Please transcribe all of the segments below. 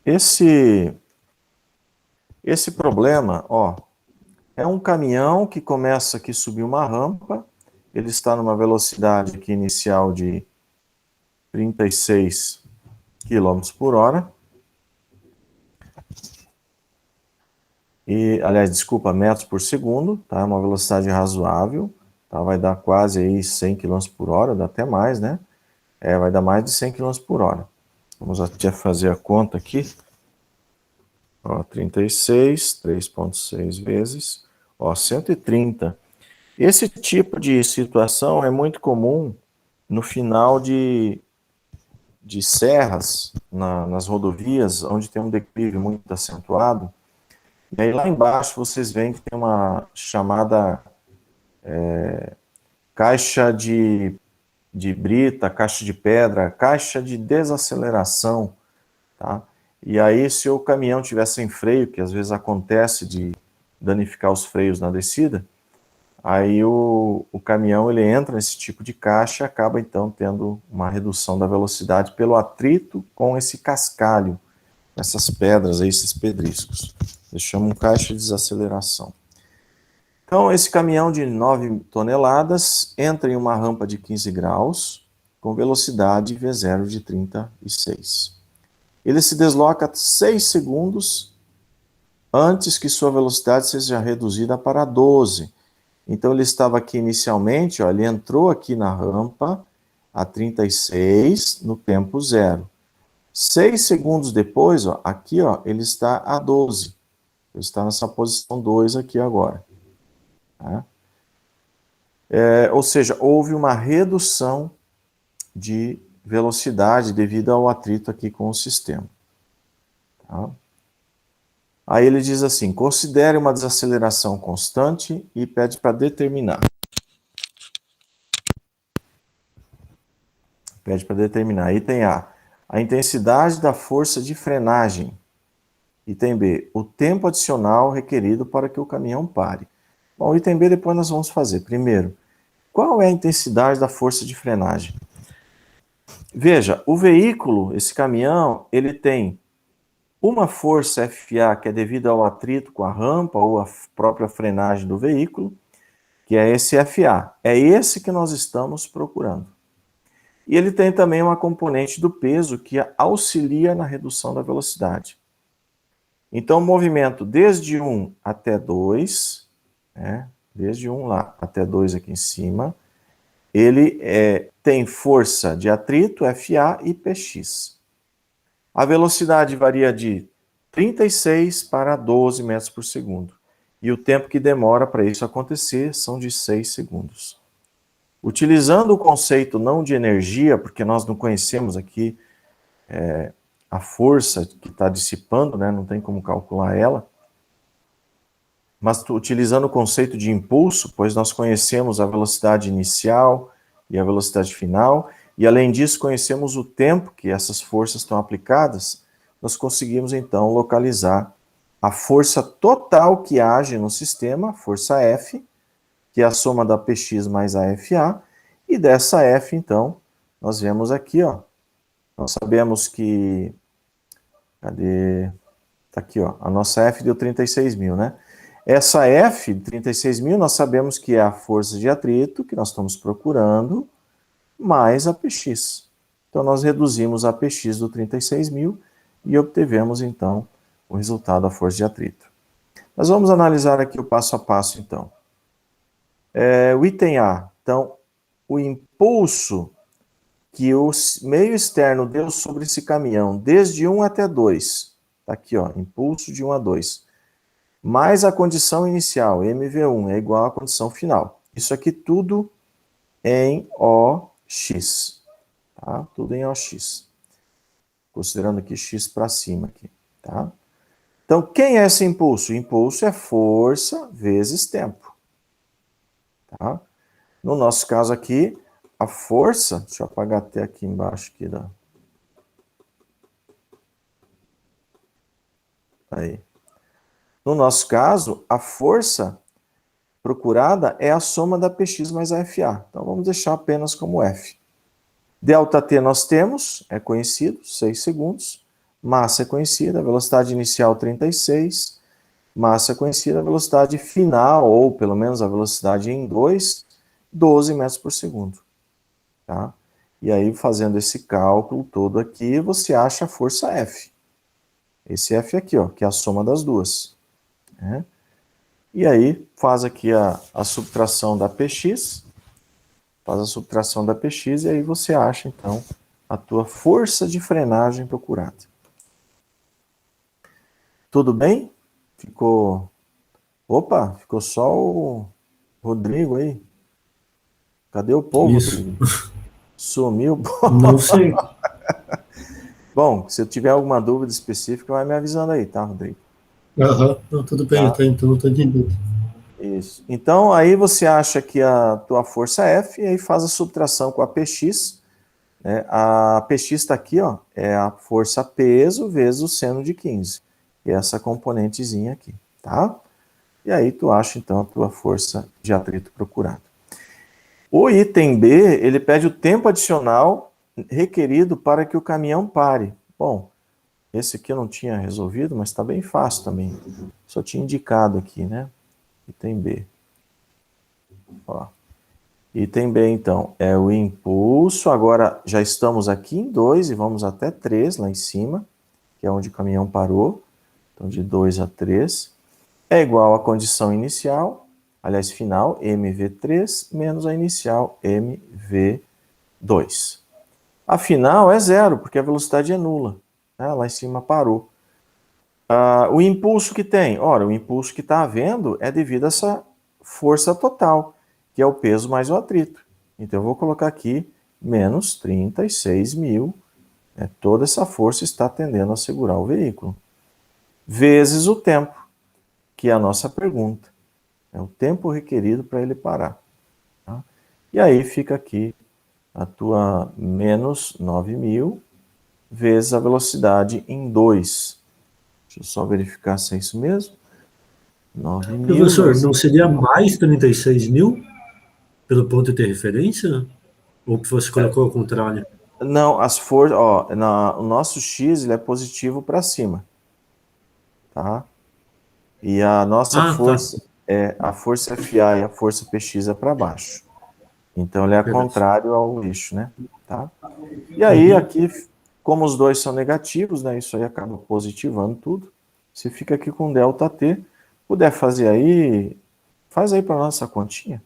Esse, esse problema, ó, é um caminhão que começa aqui a subir uma rampa, ele está numa velocidade aqui inicial de 36 quilômetros por hora, aliás, desculpa, metros por segundo, tá? Uma velocidade razoável, tá? Vai dar quase aí 100 quilômetros por hora, dá até mais, né? Vai dar mais de 100 quilômetros por hora. Vamos até fazer a conta aqui. Ó, 36, 3,6 vezes, ó, 130. Esse tipo de situação é muito comum no final de serras, nas rodovias, onde tem um declive muito acentuado. E aí lá embaixo vocês veem que tem uma chamada caixa de brita, caixa de pedra, caixa de desaceleração, tá? E aí se o caminhão tiver sem freio, que às vezes acontece de danificar os freios na descida, aí o caminhão ele entra nesse tipo de caixa e acaba então tendo uma redução da velocidade pelo atrito com esse cascalho, essas pedras aí, esses pedriscos. Eles chamam caixa de desaceleração. Então, esse caminhão de 9 toneladas entra em uma rampa de 15 graus, com velocidade V0 de 36. Ele se desloca 6 segundos antes que sua velocidade seja reduzida para 12. Então, ele estava aqui inicialmente, ó, ele entrou aqui na rampa a 36 no tempo zero. 6 segundos depois, ó, aqui, ó, ele está a 12. Ele está nessa posição 2 aqui agora. Tá? Ou seja, houve uma redução de velocidade devido ao atrito aqui com o sistema. Tá? Aí ele diz assim, considere uma desaceleração constante e pede para determinar. Pede para determinar. Item A intensidade da força de frenagem. Item B, o tempo adicional requerido para que o caminhão pare. Bom, item B depois nós vamos fazer. Primeiro, qual é a intensidade da força de frenagem? Veja, o veículo, esse caminhão, ele tem uma força FA que é devido ao atrito com a rampa ou a própria frenagem do veículo, que é esse FA. É esse que nós estamos procurando. E ele tem também uma componente do peso que auxilia na redução da velocidade. Então, o movimento desde 1 até 2, né, desde 1 lá até 2 aqui em cima, ele tem força de atrito, FA e PX. A velocidade varia de 36 para 12 metros por segundo. E o tempo que demora para isso acontecer são de 6 segundos. Utilizando o conceito não de energia, porque nós não conhecemos aqui a força que está dissipando, né? Não tem como calcular ela, mas utilizando o conceito de impulso, pois nós conhecemos a velocidade inicial e a velocidade final, e além disso conhecemos o tempo que essas forças estão aplicadas, nós conseguimos então localizar a força total que age no sistema, a força F, que é a soma da Px mais a FA, e dessa F, então, nós vemos aqui, ó, nós sabemos que, cadê? Tá aqui, ó, a nossa F deu 36 mil, né? Essa F, 36 mil, nós sabemos que é a força de atrito que nós estamos procurando, mais a Px. Então, nós reduzimos a Px do 36 mil e obtivemos, então, o resultado da força de atrito. Nós vamos analisar aqui o passo a passo, então. O item A, então, o impulso que o meio externo deu sobre esse caminhão, desde 1 até 2, tá aqui, ó, impulso de 1 a 2, mais a condição inicial, MV1, é igual à condição final. Isso aqui tudo em OX, tá? Tudo em OX. Considerando aqui X para cima, aqui, tá? Então, quem é esse impulso? Impulso é força vezes tempo, tá? No nosso caso aqui, a força, deixa eu apagar até aqui embaixo aqui da... Aí. No nosso caso, a força procurada é a soma da Px mais a Fa. Então, vamos deixar apenas como F. Delta T nós temos, é conhecido, 6 segundos, massa é conhecida, velocidade inicial 36, massa é conhecida, velocidade final, ou pelo menos a velocidade em 2, 12 metros por segundo. Tá? E aí, fazendo esse cálculo todo aqui, você acha a força F. Esse F aqui, ó, que é a soma das duas. Né? E aí, faz aqui a subtração da PX, faz a subtração da PX, e aí você acha, então, a tua força de frenagem procurada. Tudo bem? Ficou... Opa, ficou só o Rodrigo aí. Cadê o povo, Isso. Rodrigo? Sumiu. Não sei. Bom, se eu tiver alguma dúvida específica, vai me avisando aí, tá, Rodrigo? Aham. Não, tudo bem, Tá? até então não estou entendendo. Isso. Então, aí você acha que a tua força é F, e aí faz a subtração com a PX. Né? A PX está aqui, ó, é a força peso vezes o seno de 15. E essa componentezinha aqui, tá? E aí tu acha, então, a tua força de atrito procurada. O item B, ele pede o tempo adicional requerido para que o caminhão pare. Bom, esse aqui eu não tinha resolvido, mas está bem fácil também. Só tinha indicado aqui, né? Item B. Ó. Item B, então, é o impulso. Agora já estamos aqui em 2 e vamos até 3 lá em cima, que é onde o caminhão parou. Então, de 2 a 3. É igual à condição inicial, aliás, final, mv3, menos a inicial, mv2. A final é zero, porque a velocidade é nula. Né? Lá em cima parou. O impulso que tem? Ora, o impulso que está havendo é devido a essa força total, que é o peso mais o atrito. Então, eu vou colocar aqui menos 36 mil. Né? Toda essa força está tendendo a segurar o veículo. Vezes o tempo, que é a nossa pergunta. É o tempo requerido para ele parar. Tá? E aí fica aqui a tua menos 9 mil vezes a velocidade em 2. Deixa eu só verificar se é isso mesmo. 9 mil Professor, vezes... não seria mais 36 mil pelo ponto de referência? Ou você colocou ao contrário? Não, as forças, ó, o nosso x ele é positivo para cima, tá? E a nossa Ah, tá. força é a força FA e a força PX é para baixo. Então ele é Beleza. contrário ao eixo, né? Tá? E aí Uhum. aqui, como os dois são negativos, né? Isso aí acaba positivando tudo. Você fica aqui com ΔT. Puder fazer aí, faz aí para nossa continha.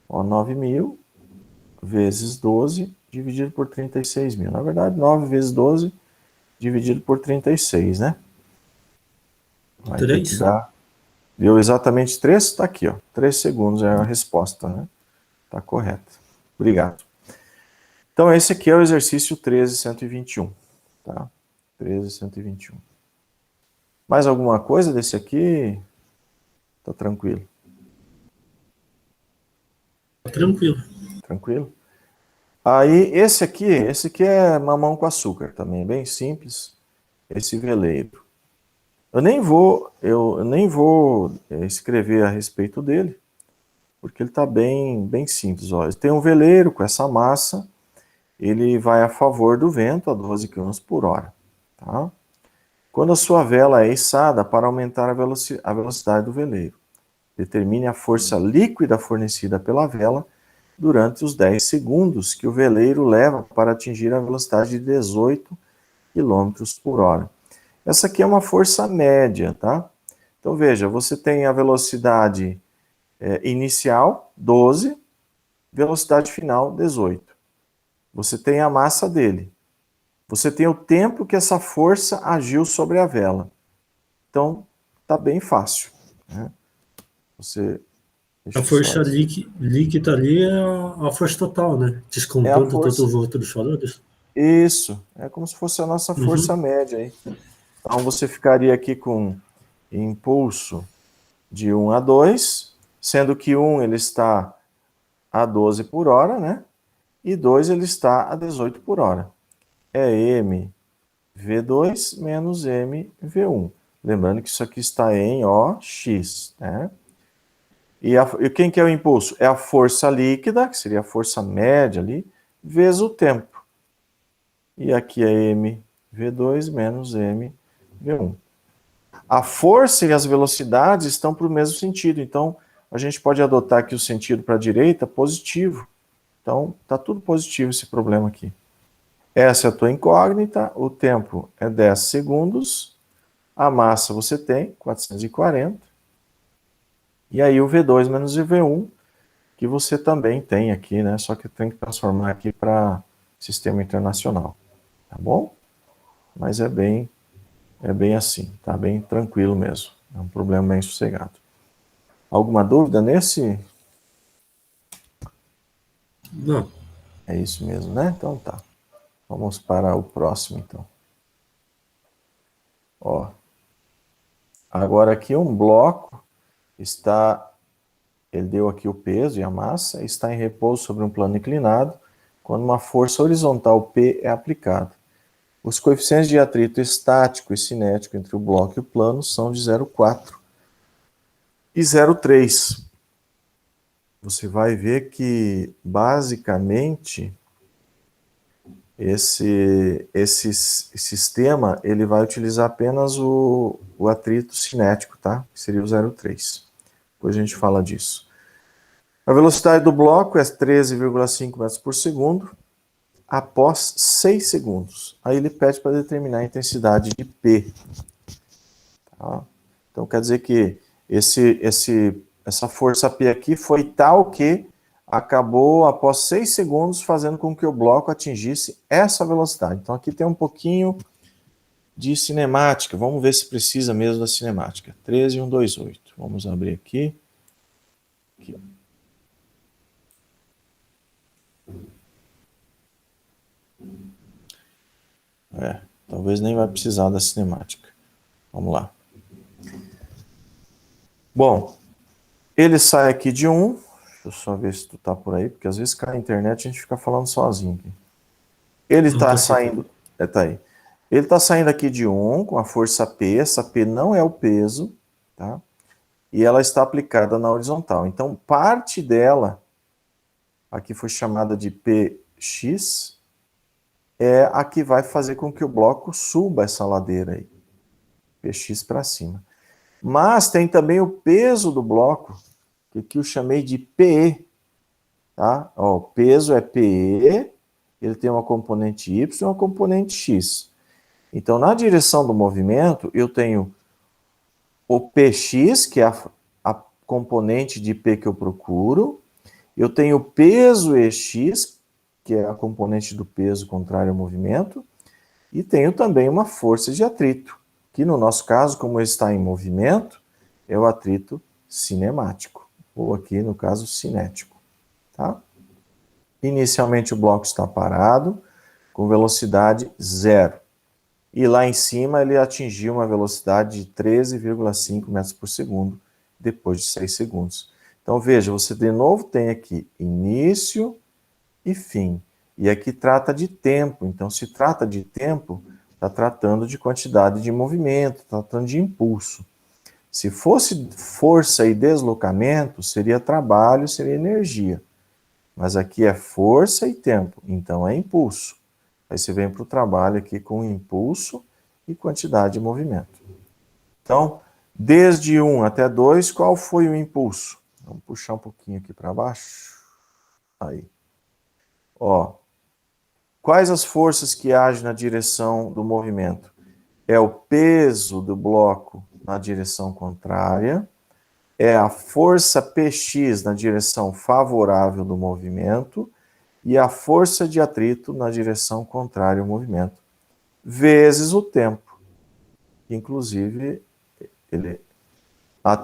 Ó, 9 mil vezes 12 dividido por 36 mil. Na verdade, 9 vezes 12 dividido por 36, né? Vai ter que 3? dar... Deu exatamente 3, está aqui, ó. 3 segundos é a resposta, né? Tá correto. Obrigado. Então, esse aqui é o exercício 13.121, tá? 13.121. Mais alguma coisa desse aqui? Tá tranquilo? Tranquilo. Tranquilo? Aí, esse aqui é mamão com açúcar também, bem simples. Esse veleiro. Eu nem vou escrever a respeito dele, porque ele está bem simples. Ó. Tem um veleiro com essa massa, ele vai a favor do vento a 12 km por hora. Tá? Quando a sua vela é içada para aumentar a velocidade do veleiro, determine a força líquida fornecida pela vela durante os 10 segundos que o veleiro leva para atingir a velocidade de 18 km por hora. Essa aqui é uma força média, tá? Então veja, você tem a velocidade inicial, 12, velocidade final, 18. Você tem a massa dele. Você tem o tempo que essa força agiu sobre a vela. Então, tá bem fácil. Né? Você, A deixa eu só... força líquida ali é a força total, né? É a Descontando todos força. os outros valores. Isso. É como se fosse a nossa força Uhum. média aí. Então, você ficaria aqui com impulso de 1 a 2, sendo que 1 ele está a 12 por hora, né? E 2 ele está a 18 por hora. É mv2 menos mv1. Lembrando que isso aqui está em OX, né? E quem que é o impulso? É a força líquida, que seria a força média ali, vezes o tempo. E aqui é m V2 menos M, V1. A força e as velocidades estão para o mesmo sentido, então a gente pode adotar aqui o sentido para a direita positivo. Então, está tudo positivo esse problema aqui. Essa é a tua incógnita, o tempo é 10 segundos, a massa você tem, 440, e aí o V2 menos o V1, que você também tem aqui, né? Só que tem que transformar aqui para sistema internacional, tá bom? Mas é bem assim, tá bem tranquilo mesmo, é um problema bem sossegado. Alguma dúvida nesse? Não. É isso mesmo, né? Então tá. Vamos para o próximo, então. Ó. Agora aqui um bloco ele deu aqui o peso e a massa, está em repouso sobre um plano inclinado, quando uma força horizontal P é aplicada. Os coeficientes de atrito estático e cinético entre o bloco e o plano são de 0,4 e 0,3. Você vai ver que, basicamente, esse sistema ele vai utilizar apenas o atrito cinético, tá? Que seria o 0,3. Depois a gente fala disso. A velocidade do bloco é 13,5 metros por segundo após 6 segundos. Aí ele pede para determinar a intensidade de P. Tá? Então quer dizer que essa força P aqui foi tal que acabou após 6 segundos fazendo com que o bloco atingisse essa velocidade. Então aqui tem um pouquinho de cinemática. Vamos ver se precisa mesmo da cinemática. 13,128. Vamos abrir aqui. Aqui, ó. Talvez nem vai precisar da cinemática. Vamos lá. Bom, ele sai aqui de 1. Deixa eu só ver se tu tá por aí, porque às vezes cai a internet e a gente fica falando sozinho aqui. Ele está saindo... tá aí. Ele está saindo aqui de 1 com a força P. Essa P não é o peso, tá? E ela está aplicada na horizontal. Então, parte dela, aqui foi chamada de Px, é a que vai fazer com que o bloco suba essa ladeira aí. Px para cima. Mas tem também o peso do bloco, que aqui eu chamei de PE. Tá? Ó, o peso é PE, ele tem uma componente Y e uma componente X. Então, na direção do movimento, eu tenho o Px, que é a componente de P que eu procuro, eu tenho o peso EX, que é a componente do peso contrário ao movimento, e tenho também uma força de atrito, que no nosso caso, como está em movimento, é o atrito cinemático, ou aqui no caso cinético. Tá? Inicialmente o bloco está parado, com velocidade 0. E lá em cima ele atingiu uma velocidade de 13,5 metros por segundo, depois de 6 segundos. Então veja, você de novo tem aqui início e fim. E aqui trata de tempo, então se trata de tempo, está tratando de quantidade de movimento, está tratando de impulso. Se fosse força e deslocamento, seria trabalho, seria energia. Mas aqui é força e tempo, então é impulso. Aí você vem para o trabalho aqui com impulso e quantidade de movimento. Então, desde 1 até 2, qual foi o impulso? Vamos puxar um pouquinho aqui para baixo. Aí. Ó, quais as forças que agem na direção do movimento? É o peso do bloco na direção contrária, é a força Px na direção favorável do movimento e a força de atrito na direção contrária ao movimento, vezes o tempo. Inclusive, ele...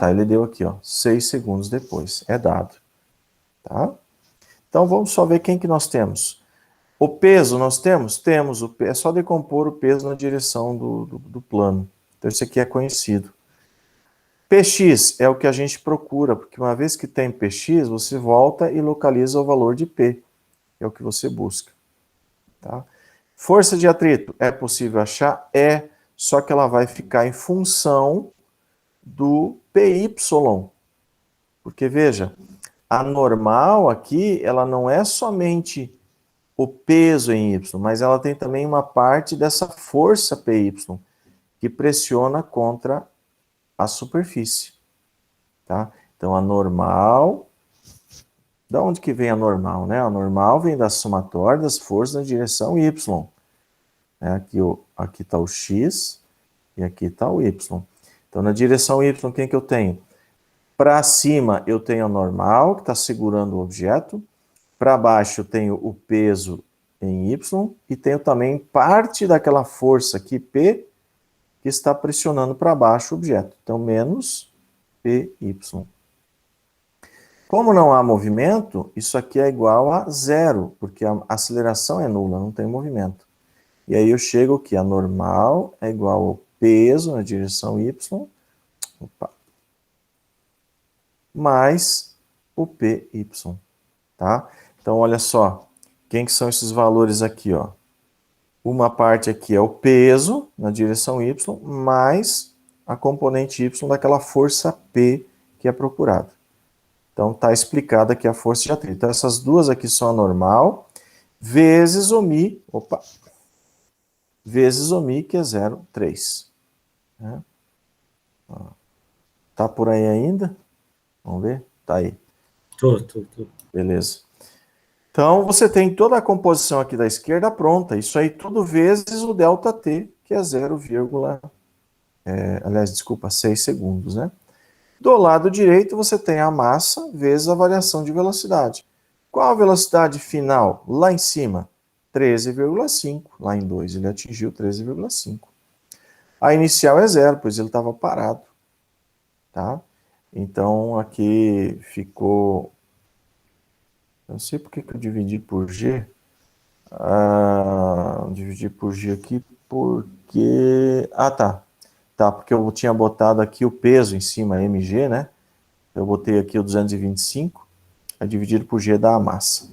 ele deu aqui, ó, 6 segundos depois, é dado. Tá? Então, vamos só ver quem que nós temos. O peso nós temos? Temos, é só decompor o peso na direção do plano. Então, isso aqui é conhecido. Px é o que a gente procura, porque uma vez que tem Px, você volta e localiza o valor de P, é o que você busca. Tá? Força de atrito, é possível achar? É, só que ela vai ficar em função do PY. Porque, veja, a normal aqui, ela não é somente o peso em Y, mas ela tem também uma parte dessa força PY, que pressiona contra a superfície, tá? Então, a normal... Da onde que vem a normal, né? A normal vem da somatória das forças na direção Y. Aqui está o X e aqui está o Y. Então, na direção Y, quem que eu tenho? Para cima, eu tenho a normal, que está segurando o objeto. Para baixo, eu tenho o peso em Y. E tenho também parte daquela força aqui, P, que está pressionando para baixo o objeto. Então, menos PY. Como não há movimento, isso aqui é igual a zero, porque a aceleração é nula, não tem movimento. E aí eu chego que a normal é igual ao peso na direção Y, mais o PY, tá? Então, olha só, quem que são esses valores aqui, ó? Uma parte aqui é o peso na direção Y, mais a componente Y daquela força P que é procurada. Então, está explicada aqui a força de atrito. Então, essas duas aqui são a normal, vezes o Mi, vezes o Mi, que é 0,3. Né? Tá por aí ainda? Vamos ver? Tá aí. Tô. Beleza. Então, você tem toda a composição aqui da esquerda pronta. Isso aí tudo vezes o ΔT, que é 6 segundos, né? Do lado direito, você tem a massa vezes a variação de velocidade. Qual a velocidade final? Lá em cima, 13,5. Lá em 2, ele atingiu 13,5. A inicial é zero, pois ele estava parado. Tá? Então, aqui ficou... Eu não sei porque que eu dividi por G. Dividi por G aqui porque... tá. Tá, porque eu tinha botado aqui o peso em cima, mg, né? Eu botei aqui o 225, é dividido por G da massa.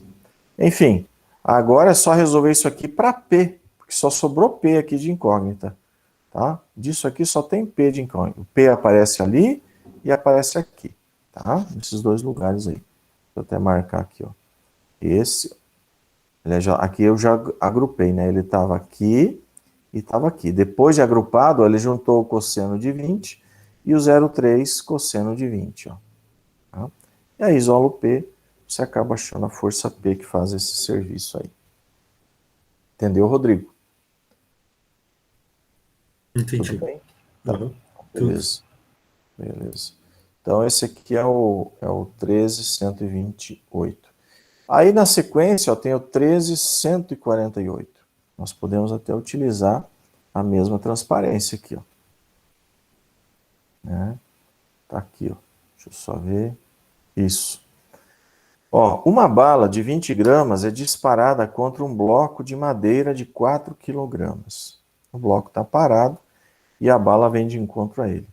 Enfim, agora é só resolver isso aqui para P, porque só sobrou P aqui de incógnita. Tá? Disso aqui só tem P de incógnita. O P aparece ali e aparece aqui. Tá? Nesses dois lugares aí. Vou até marcar aqui, ó. Esse, aqui eu já agrupei, né? Ele estava aqui e estava aqui. Depois de agrupado, ele juntou o cosseno de 20 e o 0,3 cosseno de 20, ó. Tá? E aí isola o P, você acaba achando a força P que faz esse serviço aí. Entendeu, Rodrigo? Entendi. Tudo bem? Tá. Uhum. Beleza. Beleza. Então, esse aqui é o 13.128. Aí, na sequência, ó, tem o 13.148. Nós podemos até utilizar a mesma transparência aqui, ó. Né? Tá aqui, ó. Deixa eu só ver. Isso. Ó, uma bala de 20 gramas é disparada contra um bloco de madeira de 4 quilogramas. O bloco está parado e a bala vem de encontro a ele.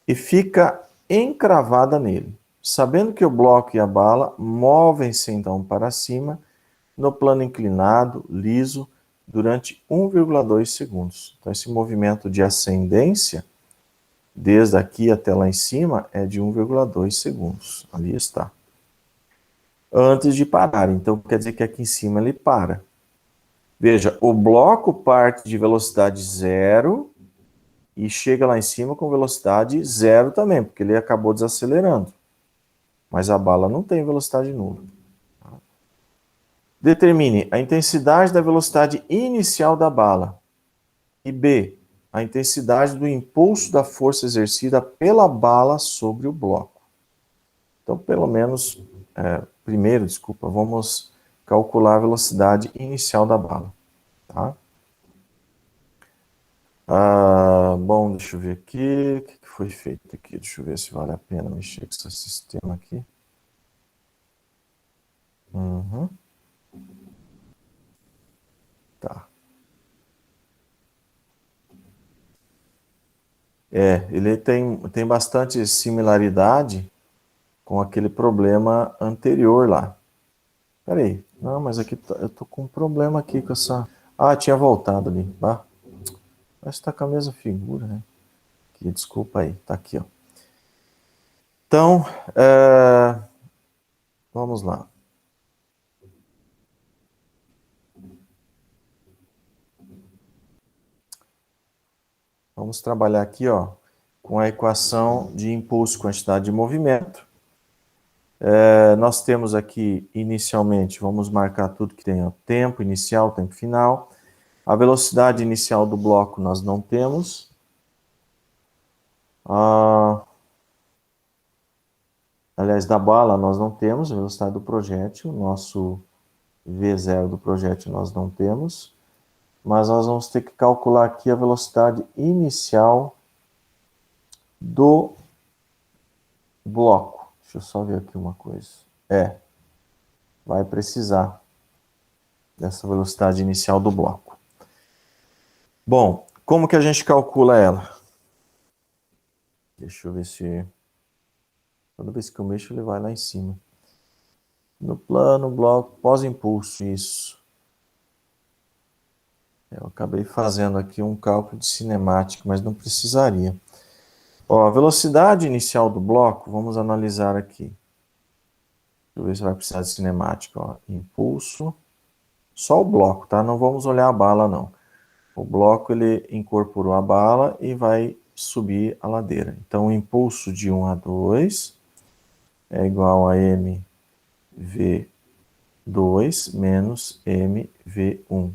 E fica encravada nele. Sabendo que o bloco e a bala movem-se então para cima, no plano inclinado, liso, durante 1,2 segundos. Então, esse movimento de ascendência, desde aqui até lá em cima, é de 1,2 segundos. Ali está. Antes de parar. Então, quer dizer que aqui em cima ele para. Veja, o bloco parte de velocidade zero e chega lá em cima com velocidade zero também, porque ele acabou desacelerando. Mas a bala não tem velocidade nula. Determine a intensidade da velocidade inicial da bala. E B, a intensidade do impulso da força exercida pela bala sobre o bloco. Então, pelo menos, primeiro, vamos calcular a velocidade inicial da bala. Tá? Bom, deixa eu ver aqui. O que foi feito aqui? Deixa eu ver se vale a pena mexer com esse sistema aqui. Uhum. Tá. Ele tem bastante similaridade com aquele problema anterior lá. Peraí, não, mas aqui eu tô com um problema aqui com essa... tinha voltado ali. Parece que tá com a mesma figura, né? Aqui, desculpa aí, tá aqui, ó. Então, vamos lá. Vamos trabalhar aqui, ó, com a equação de impulso quantidade de movimento. Nós temos aqui, inicialmente, vamos marcar tudo que tem, ó, tempo inicial, tempo final. A velocidade inicial do bloco nós não temos. Aliás, da bala nós não temos, a velocidade do projétil, nosso V0 do projétil nós não temos. Mas nós vamos ter que calcular aqui a velocidade inicial do bloco. Deixa eu só ver aqui uma coisa. Vai precisar dessa velocidade inicial do bloco. Bom, como que a gente calcula ela? Deixa eu ver se... Toda vez que eu mexo, ele vai lá em cima. No plano, bloco, pós-impulso, isso. Eu acabei fazendo aqui um cálculo de cinemática, mas não precisaria. Ó, a velocidade inicial do bloco, vamos analisar aqui. Deixa eu ver se vai precisar de cinemática. Ó. Impulso, só o bloco, tá? Não vamos olhar a bala, não. O bloco, ele incorporou a bala e vai subir a ladeira. Então, o impulso de 1 a 2 é igual a mv2 menos mv1.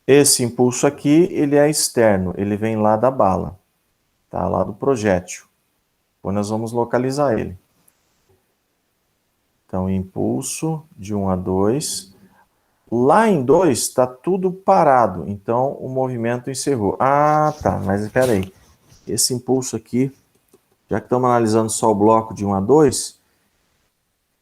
Esse impulso aqui, ele é externo, ele vem lá da bala, tá? Lá do projétil. Depois nós vamos localizar ele. Então, impulso de 1 a 2. Lá em 2 está tudo parado, então o movimento encerrou. Ah, tá, mas espera aí. Esse impulso aqui, já que estamos analisando só o bloco de 1 a 2,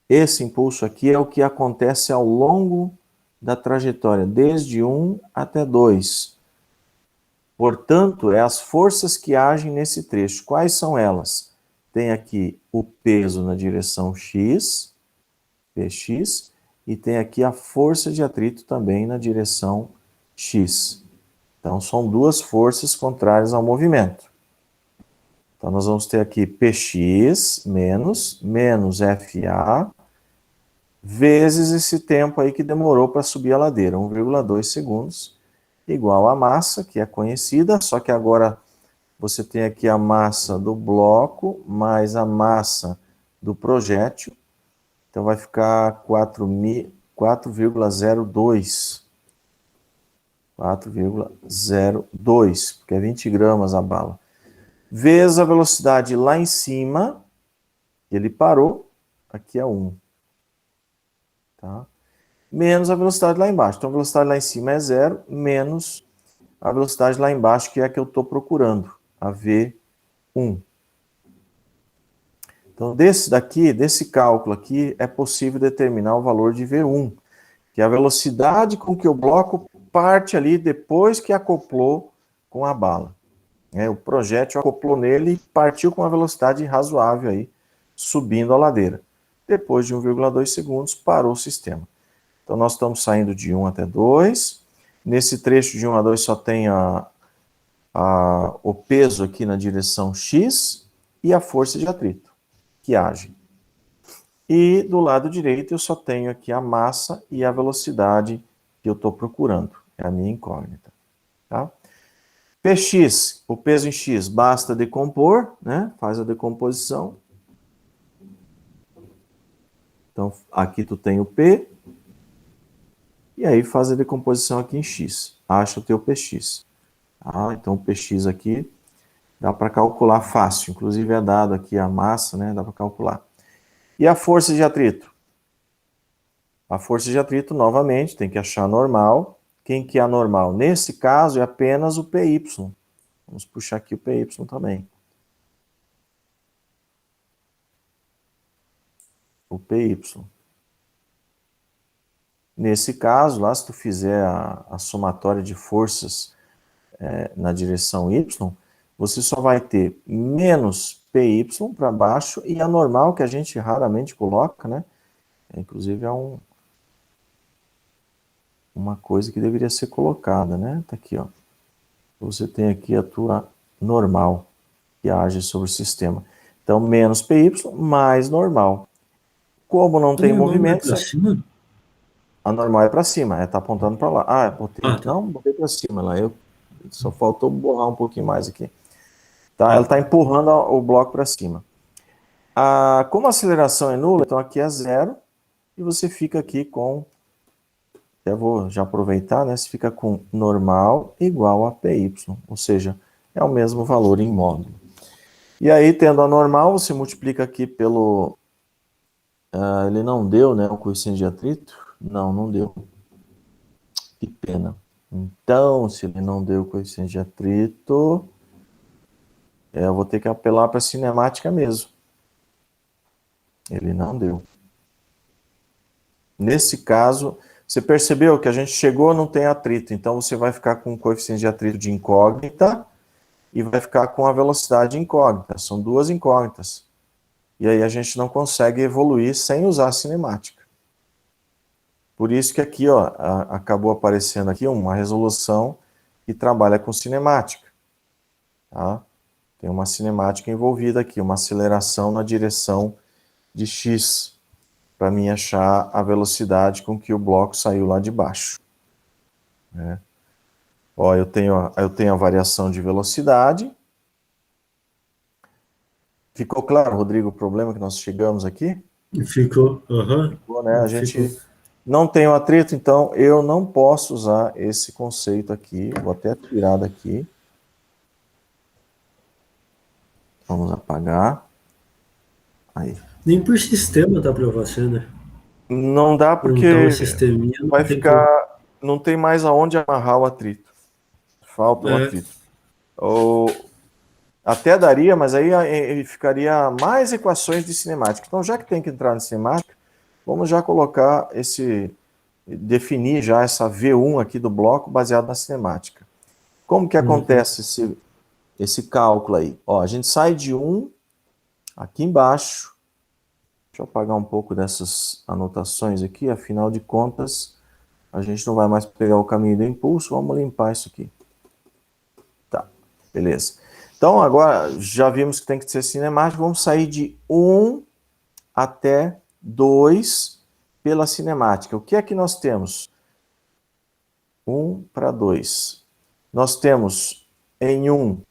esse impulso aqui é o que acontece ao longo da trajetória, desde 1 até 2. Portanto, é as forças que agem nesse trecho. Quais são elas? Tem aqui o peso na direção x, px, e tem aqui a força de atrito também na direção x. Então, são duas forças contrárias ao movimento. Então, nós vamos ter aqui px menos FA, vezes esse tempo aí que demorou para subir a ladeira, 1,2 segundos, igual a massa, que é conhecida, só que agora você tem aqui a massa do bloco, mais a massa do projétil. Então, vai ficar 4,02. 4,02, porque é 20 gramas a bala. Vezes a velocidade lá em cima, ele parou, aqui é 1. Tá? Menos a velocidade lá embaixo. Então, a velocidade lá em cima é 0, menos a velocidade lá embaixo, que é a que eu estou procurando, a V1. Então, desse cálculo aqui, é possível determinar o valor de V1, que é a velocidade com que o bloco parte ali depois que acoplou com a bala. O projétil acoplou nele e partiu com uma velocidade razoável aí, subindo a ladeira. Depois de 1,2 segundos, parou o sistema. Então, nós estamos saindo de 1 até 2. Nesse trecho de 1 a 2 só tem o peso aqui na direção x e a força de atrito que age. E do lado direito eu só tenho aqui a massa e a velocidade que eu estou procurando. É a minha incógnita. Tá? Px, o peso em x, basta decompor, né? Faz a decomposição. Então, aqui tu tem o P. E aí faz a decomposição aqui em x. Acha o teu Px. Então, o Px aqui dá para calcular fácil. Inclusive é dado aqui a massa, né? Dá para calcular. E a força de atrito? A força de atrito, novamente, tem que achar normal. Quem que é a normal? Nesse caso, é apenas o PY. Vamos puxar aqui o PY também. O PY. Nesse caso, lá, se tu fizer a somatória de forças na direção Y, você só vai ter menos PY para baixo e a normal, que a gente raramente coloca, né? Inclusive, é uma coisa que deveria ser colocada, né? Tá aqui, ó. Você tem aqui a tua normal, que age sobre o sistema. Então, menos PY, mais normal. Como não tem movimento... Para cima? A normal é para cima, tá apontando para lá. Tá. Não, botei para cima lá. Eu Só faltou borrar um pouquinho mais aqui. Tá? Ela está empurrando o bloco para cima. Como a aceleração é nula, então aqui é zero, e você fica aqui com, eu vou já aproveitar, né? Você fica com normal igual a PY, ou seja, é o mesmo valor em módulo. E aí, tendo a normal, você multiplica aqui pelo... ele não deu, né, o coeficiente de atrito? Não deu. Que pena. Então, se ele não deu o coeficiente de atrito, eu vou ter que apelar para a cinemática mesmo. Ele não deu. Nesse caso, você percebeu que a gente chegou, não tem atrito, então você vai ficar com o coeficiente de atrito de incógnita e vai ficar com a velocidade incógnita. São duas incógnitas. E aí a gente não consegue evoluir sem usar a cinemática. Por isso que aqui, ó, acabou aparecendo aqui uma resolução que trabalha com cinemática. Tá? Tem uma cinemática envolvida aqui, uma aceleração na direção de x, para mim achar a velocidade com que o bloco saiu lá de baixo. Né? Ó, eu tenho a variação de velocidade. Ficou claro, Rodrigo, o problema que nós chegamos aqui? Ficou, Ficou, né? A gente ficou. não tem o atrito, então eu não posso usar esse conceito aqui. Vou até tirar daqui. Vamos apagar. Aí. Nem por sistema dá para você, né? Não dá Montar um porque sisteminha não vai tem como. ficar... Não tem mais aonde amarrar o atrito. Falta o atrito. Até daria, mas aí ficaria mais equações de cinemática. Então, já que tem que entrar na cinemática, vamos já colocar definir já essa V1 aqui do bloco baseado na cinemática. Como que acontece esse cálculo aí? Ó, a gente sai de 1 aqui embaixo. Deixa eu apagar um pouco dessas anotações aqui, afinal de contas, a gente não vai mais pegar o caminho do impulso, vamos limpar isso aqui. Tá, beleza. Então, agora, já vimos que tem que ser cinemático, vamos sair de 1 até 2 pela cinemática. O que é que nós temos? 1 para 2. Nós temos em 1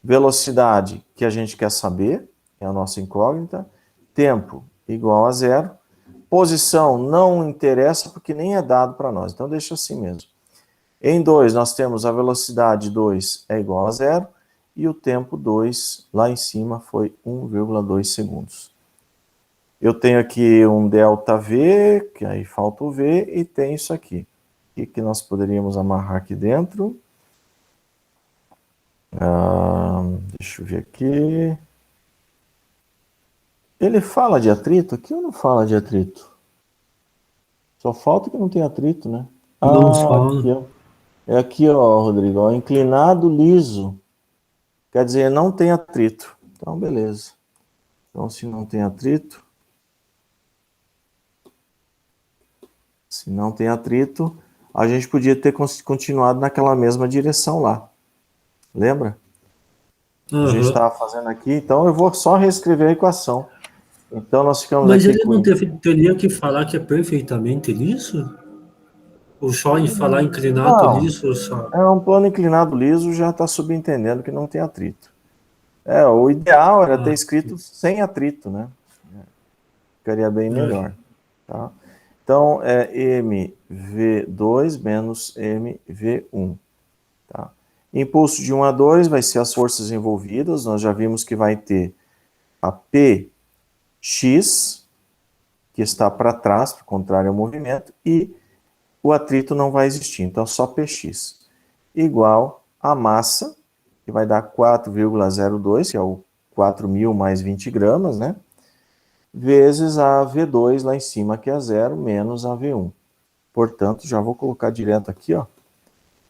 velocidade que a gente quer saber, é a nossa incógnita, tempo igual a 0, posição não interessa porque nem é dado para nós, então deixa assim mesmo. Em 2 nós temos a velocidade 2 é igual a 0 e o tempo 2 lá em cima foi 1,2 segundos. Eu tenho aqui um ΔV, que aí falta o V, e tem isso aqui. O que nós poderíamos amarrar aqui dentro? Deixa eu ver aqui. Ele fala de atrito aqui ou não fala de atrito? Só falta que não tem atrito, né? Não Aqui, fala. ó. É aqui, ó, Rodrigo, ó, inclinado liso. Quer dizer, não tem atrito. Então, beleza. Então, se não tem atrito, a gente podia ter continuado naquela mesma direção lá. Lembra? A gente estava fazendo aqui, então eu vou só reescrever a equação. Então, nós ficamos Mas aqui ele com... não teria que falar que é perfeitamente liso? Ou só em falar inclinado Não, liso, ou só? é um plano inclinado liso, já está subentendendo que não tem atrito. O ideal era ter escrito sem atrito, né? Ficaria bem melhor. Tá? Então, é mv2 menos mv1. Tá? Impulso de 1 a 2 vai ser as forças envolvidas. Nós já vimos que vai ter a px, que está para trás, contrário ao movimento, e o atrito não vai existir. Então, só px igual a massa, que vai dar 4,02, que é o 4.000 mais 20 gramas, né? Vezes a V2 lá em cima, que é 0, menos a V1. Portanto, já vou colocar direto aqui, ó,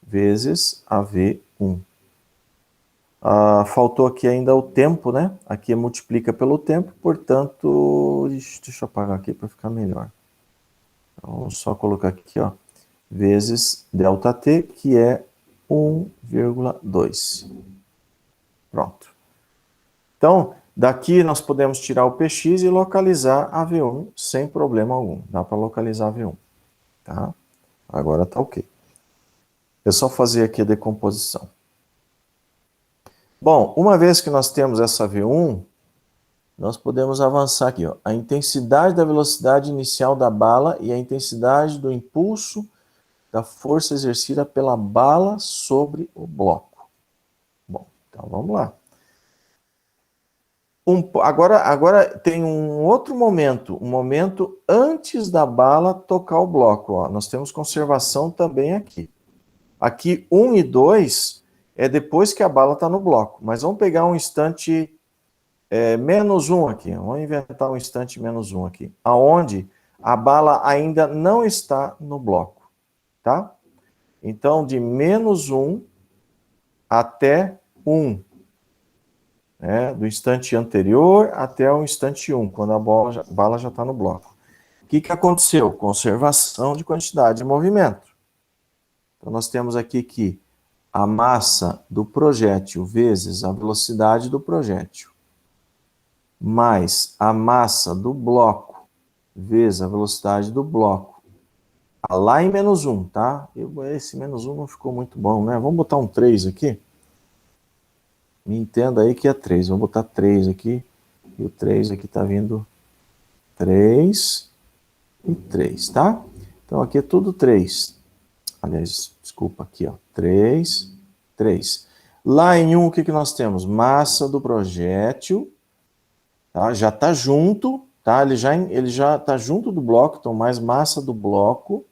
vezes a V1. Faltou aqui ainda o tempo, né? Aqui multiplica pelo tempo, portanto... Deixa eu apagar aqui para ficar melhor. Então, vamos só colocar aqui, ó, vezes ΔT, que é 1,2. Pronto. Então, daqui nós podemos tirar o PX e localizar a V1 sem problema algum. Dá para localizar a V1. Tá? Agora tá ok. É só fazer aqui a decomposição. Bom, uma vez que nós temos essa V1, nós podemos avançar aqui, ó. A intensidade da velocidade inicial da bala e a intensidade do impulso da força exercida pela bala sobre o bloco. Bom, então vamos lá. Agora tem um outro momento, um momento antes da bala tocar o bloco. Ó. Nós temos conservação também aqui. Aqui 1 e 2 é depois que a bala está no bloco. Mas vamos pegar um instante menos 1 aqui. Vamos inventar um instante menos 1 aqui. Aonde a bala ainda não está no bloco. Tá? Então, de menos 1 até 1. Do instante anterior até o instante 1, quando a bala já está no bloco. O que aconteceu? Conservação de quantidade de movimento. Então, nós temos aqui que a massa do projétil vezes a velocidade do projétil, mais a massa do bloco vezes a velocidade do bloco, lá em menos 1, tá? Esse menos 1 não ficou muito bom, né? Vamos botar um 3 aqui. Me entenda aí que é 3. Vou botar 3 aqui. E o 3 aqui está vindo 3 e 3, tá? Então aqui é tudo 3. Aliás, desculpa, aqui, ó. 3, 3. Lá em 1, o que nós temos? Massa do projétil. Tá? Já está junto, tá? Ele já está junto do bloco, então mais massa do bloco,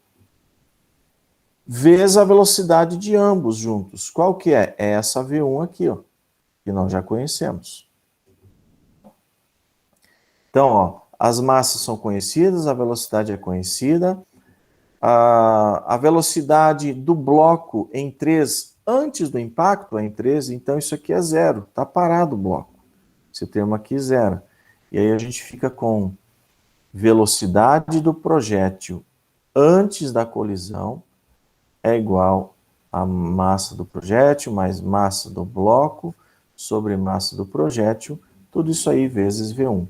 vezes a velocidade de ambos juntos. Qual que é? É essa V1 aqui, ó. Que nós já conhecemos. Então, ó, as massas são conhecidas, a velocidade é conhecida, a velocidade do bloco em 3 antes do impacto é em 3, então isso aqui é 0, está parado o bloco. Esse termo aqui 0. E aí a gente fica com velocidade do projétil antes da colisão é igual a massa do projétil mais massa do bloco sobre massa do projétil, tudo isso aí vezes V1.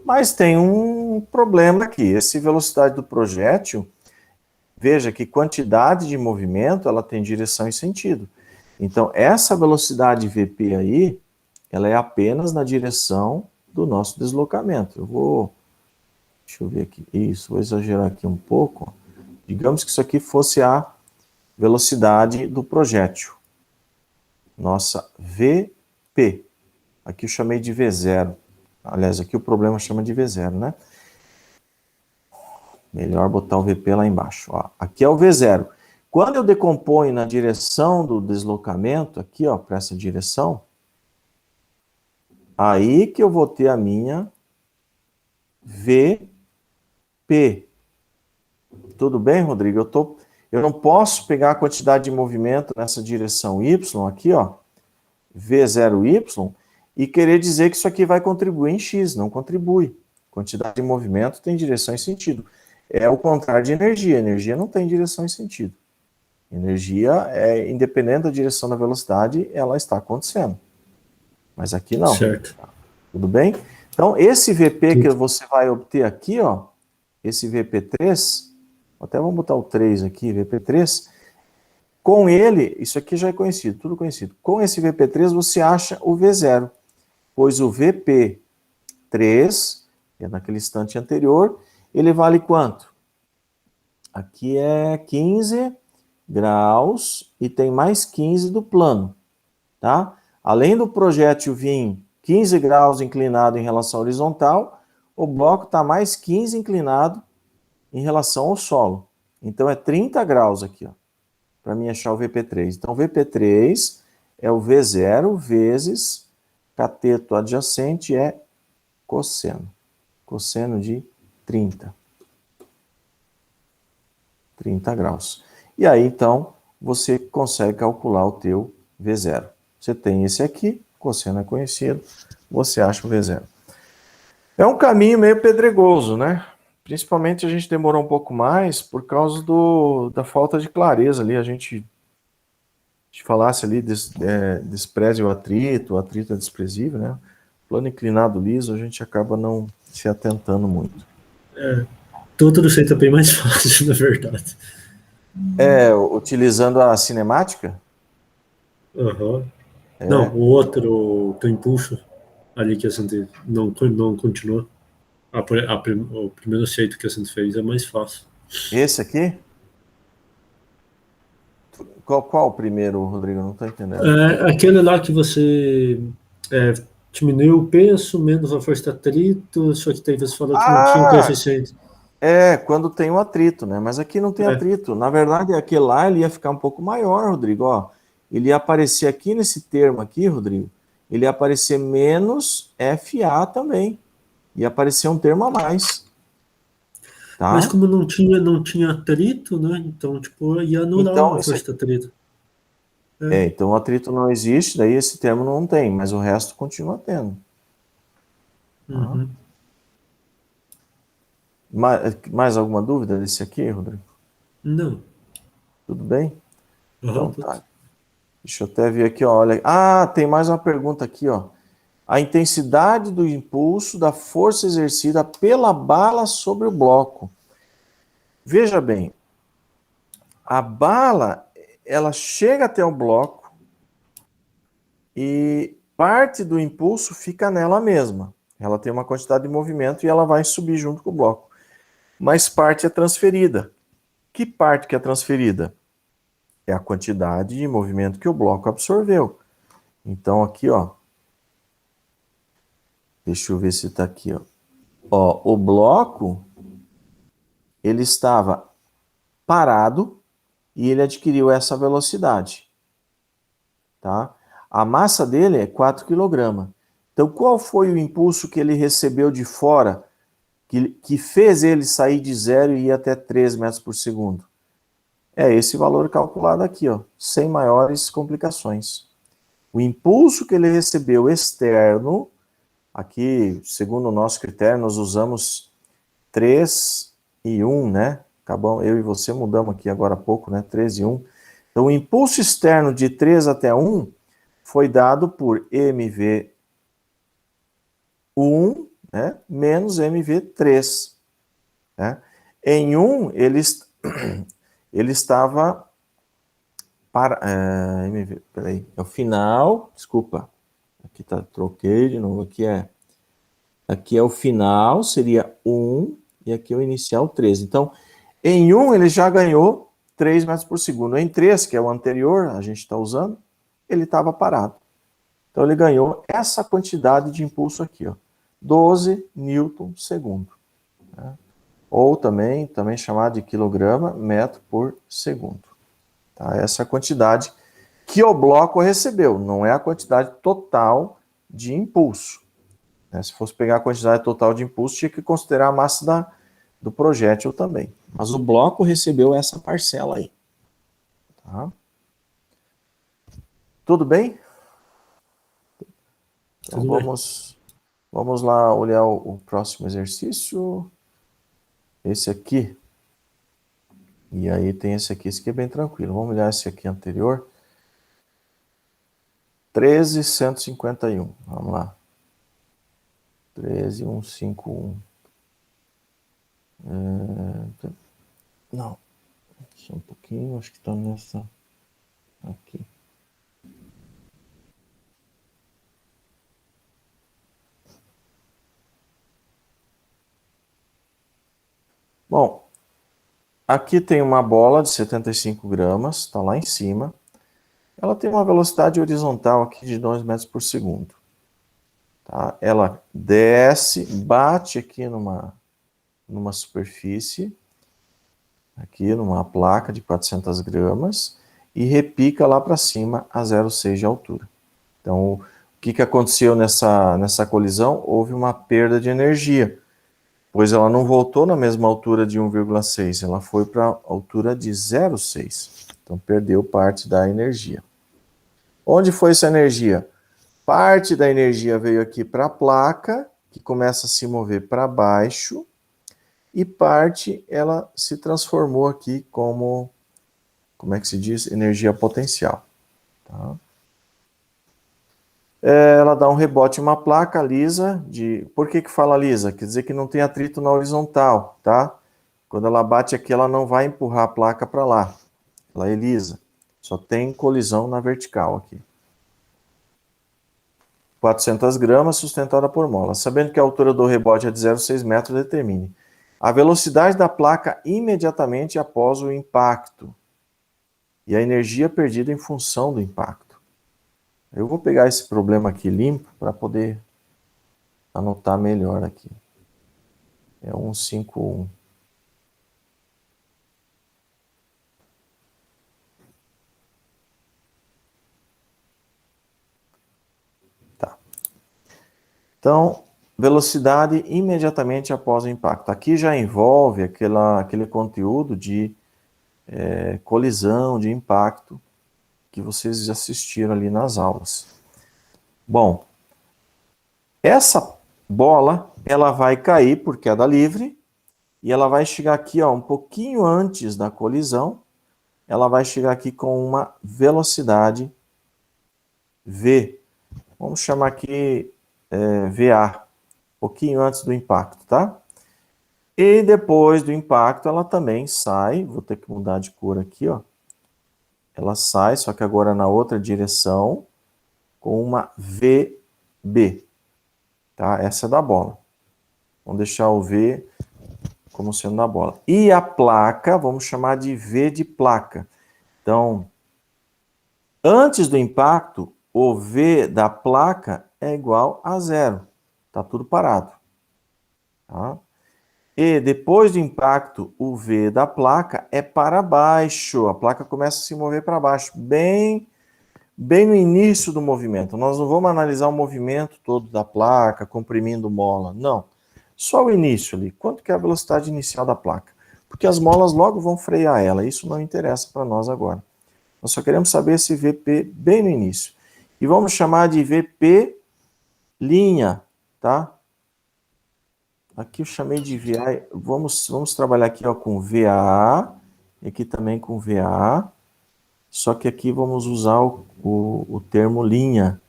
Mas tem um problema aqui, essa velocidade do projétil, veja que quantidade de movimento, ela tem direção e sentido. Então, essa velocidade VP aí, ela é apenas na direção do nosso deslocamento. Deixa eu ver aqui, isso, vou exagerar aqui um pouco. Digamos que isso aqui fosse a velocidade do projétil. Nossa VP. Aqui eu chamei de V0. Aliás, aqui o problema chama de V0, né? Melhor botar o VP lá embaixo. Ó, aqui é o V0. Quando eu decomponho na direção do deslocamento, aqui, ó, para essa direção, aí que eu vou ter a minha VP. Tudo bem, Rodrigo? Eu não posso pegar a quantidade de movimento nessa direção Y aqui, ó, V0Y, e querer dizer que isso aqui vai contribuir em X. Não contribui. Quantidade de movimento tem direção e sentido. É o contrário de energia. Energia não tem direção e sentido. Energia, independente da direção da velocidade, ela está acontecendo. Mas aqui não. Certo. Tudo bem? Então, esse VP que você vai obter aqui, ó, esse VP3, até vamos botar o 3 aqui, VP3, com ele, isso aqui já é conhecido, tudo conhecido. Com esse VP3 você acha o V0, pois o VP3, que é naquele instante anterior, ele vale quanto? Aqui é 15 graus e tem mais 15 do plano, tá? Além do projétil vir 15 graus inclinado em relação à horizontal, o bloco está mais 15 inclinado em relação ao solo. Então é 30 graus aqui, ó, para mim achar o VP3. Então, o VP3 é o V0 vezes cateto adjacente é cosseno. Cosseno de 30. 30 graus. E aí, então, você consegue calcular o teu V0. Você tem esse aqui, cosseno é conhecido, você acha o V0. É um caminho meio pedregoso, né? Principalmente a gente demorou um pouco mais por causa da falta de clareza ali. A gente falasse ali, despreze o atrito é desprezível, né? Plano inclinado liso, a gente acaba não se atentando muito. Todo receita é bem mais fácil, na verdade. Utilizando a cinemática? Aham. Não, É. o outro, do impulso, ali que a gente não continua. O primeiro jeito que a gente fez é mais fácil. Esse aqui? Qual o primeiro, Rodrigo? Não estou entendendo. É aquele lá que você é, diminuiu o peso, menos a força de atrito, só que daí você falou que não tinha o Ah, coeficiente. quando tem um atrito, né? Mas aqui não tem É. atrito. Na verdade, aquele lá ele ia ficar um pouco maior, Rodrigo. Ó, ele ia aparecer aqui nesse termo aqui, Rodrigo. Ele ia aparecer menos FA também. Ia aparecer um termo a mais, Mas tá? como não tinha atrito, né? Então, tipo, ia anular Então, a isso força aqui. de atrito. É. Então o atrito não existe, daí esse termo não tem, mas o resto continua tendo. Tá? Uhum. Mais alguma dúvida desse aqui, Rodrigo? Não. Tudo bem? Aham, Então tudo. tá. Deixa eu até ver aqui, ó. Olha. Ah, tem mais uma pergunta aqui, ó. A intensidade do impulso da força exercida pela bala sobre o bloco. Veja bem, a bala, ela chega até o bloco e parte do impulso fica nela mesma. Ela tem uma quantidade de movimento e ela vai subir junto com o bloco. Mas parte é transferida. Que parte que é transferida? É a quantidade de movimento que o bloco absorveu. Então aqui, ó, deixa eu ver se está aqui, ó. Ó, o bloco, ele estava parado e ele adquiriu essa velocidade, tá? A massa dele é 4 kg. Então, qual foi o impulso que ele recebeu de fora que fez ele sair de zero e ir até 3 metros por segundo? É esse valor calculado aqui, ó, sem maiores complicações. O impulso que ele recebeu externo, aqui, segundo o nosso critério, nós usamos 3 e 1, né? Acabamos, eu e você mudamos aqui agora há pouco, né? 3 e 1. Então, o impulso externo de 3 até 1 foi dado por MV1, né? Menos MV3. Né? Em 1, ele estava para. Peraí, é o final, desculpa. Aqui tá, troquei de novo. Aqui é o final, seria 1, e aqui é o inicial 3. Então, em 1 ele já ganhou 3 metros por segundo. Em 3, que é o anterior, a gente está usando, ele estava parado. Então ele ganhou essa quantidade de impulso aqui, ó, 12 newton segundo. Né? Ou também chamado de quilograma metro por segundo. Tá? Essa é a quantidade que o bloco recebeu, não é a quantidade total de impulso. Né? Se fosse pegar a quantidade total de impulso, tinha que considerar a massa do projétil também. Mas o bloco recebeu essa parcela aí. Tá? Tudo bem? Então Tudo bem. vamos lá olhar o próximo exercício. Esse aqui. E aí tem esse aqui é bem tranquilo. Vamos olhar esse aqui anterior. 13.151. Vamos lá. 13.151. Não. Só um pouquinho. Acho que está nessa aqui. Bom, aqui tem uma bola de 75 gramas. Está lá em cima. Ela tem uma velocidade horizontal aqui de 2 metros por segundo. Tá? Ela desce, bate aqui numa superfície, aqui numa placa de 400 gramas, e repica lá para cima a 0,6 de altura. Então, o que aconteceu nessa colisão? Houve uma perda de energia, pois ela não voltou na mesma altura de 1,6, ela foi para a altura de 0,6. Então, perdeu parte da energia. Onde foi essa energia? Parte da energia veio aqui para a placa, que começa a se mover para baixo, e parte ela se transformou aqui como é que se diz? Energia potencial. Tá? Ela dá um rebote em uma placa lisa. Por que fala lisa? Quer dizer que não tem atrito na horizontal, tá? Quando ela bate aqui, ela não vai empurrar a placa para lá. Ela é lisa. Só tem colisão na vertical aqui. 400 gramas sustentada por mola. Sabendo que a altura do rebote é de 0,6 metros, determine a velocidade da placa imediatamente após o impacto e a energia perdida em função do impacto. Eu vou pegar esse problema aqui limpo para poder anotar melhor aqui. É 151. Tá. Então, velocidade imediatamente após o impacto. Aqui já envolve aquele conteúdo de colisão, de impacto, que vocês já assistiram ali nas aulas. Bom, essa bola, ela vai cair por queda livre, e ela vai chegar aqui, ó, um pouquinho antes da colisão, ela vai chegar aqui com uma velocidade V. Vamos chamar aqui VA, um pouquinho antes do impacto, tá? E depois do impacto, ela também sai, vou ter que mudar de cor aqui, ó. Ela sai, só que agora na outra direção, com uma VB, tá? Essa é da bola. Vamos deixar o V como sendo da bola. E a placa, vamos chamar de V de placa. Então, antes do impacto, o V da placa é igual a 0. Tá tudo parado. Tá? E depois do impacto, o V da placa é para baixo. A placa começa a se mover para baixo, bem no início do movimento. Nós não vamos analisar o movimento todo da placa, comprimindo mola. Não. Só o início ali. Quanto que é a velocidade inicial da placa? Porque as molas logo vão frear ela. Isso não interessa para nós agora. Nós só queremos saber esse VP bem no início. E vamos chamar de VP linha, tá? Aqui eu chamei de VA. Vamos trabalhar aqui, ó, com VA. E aqui também com VA. Só que aqui vamos usar o termo linha.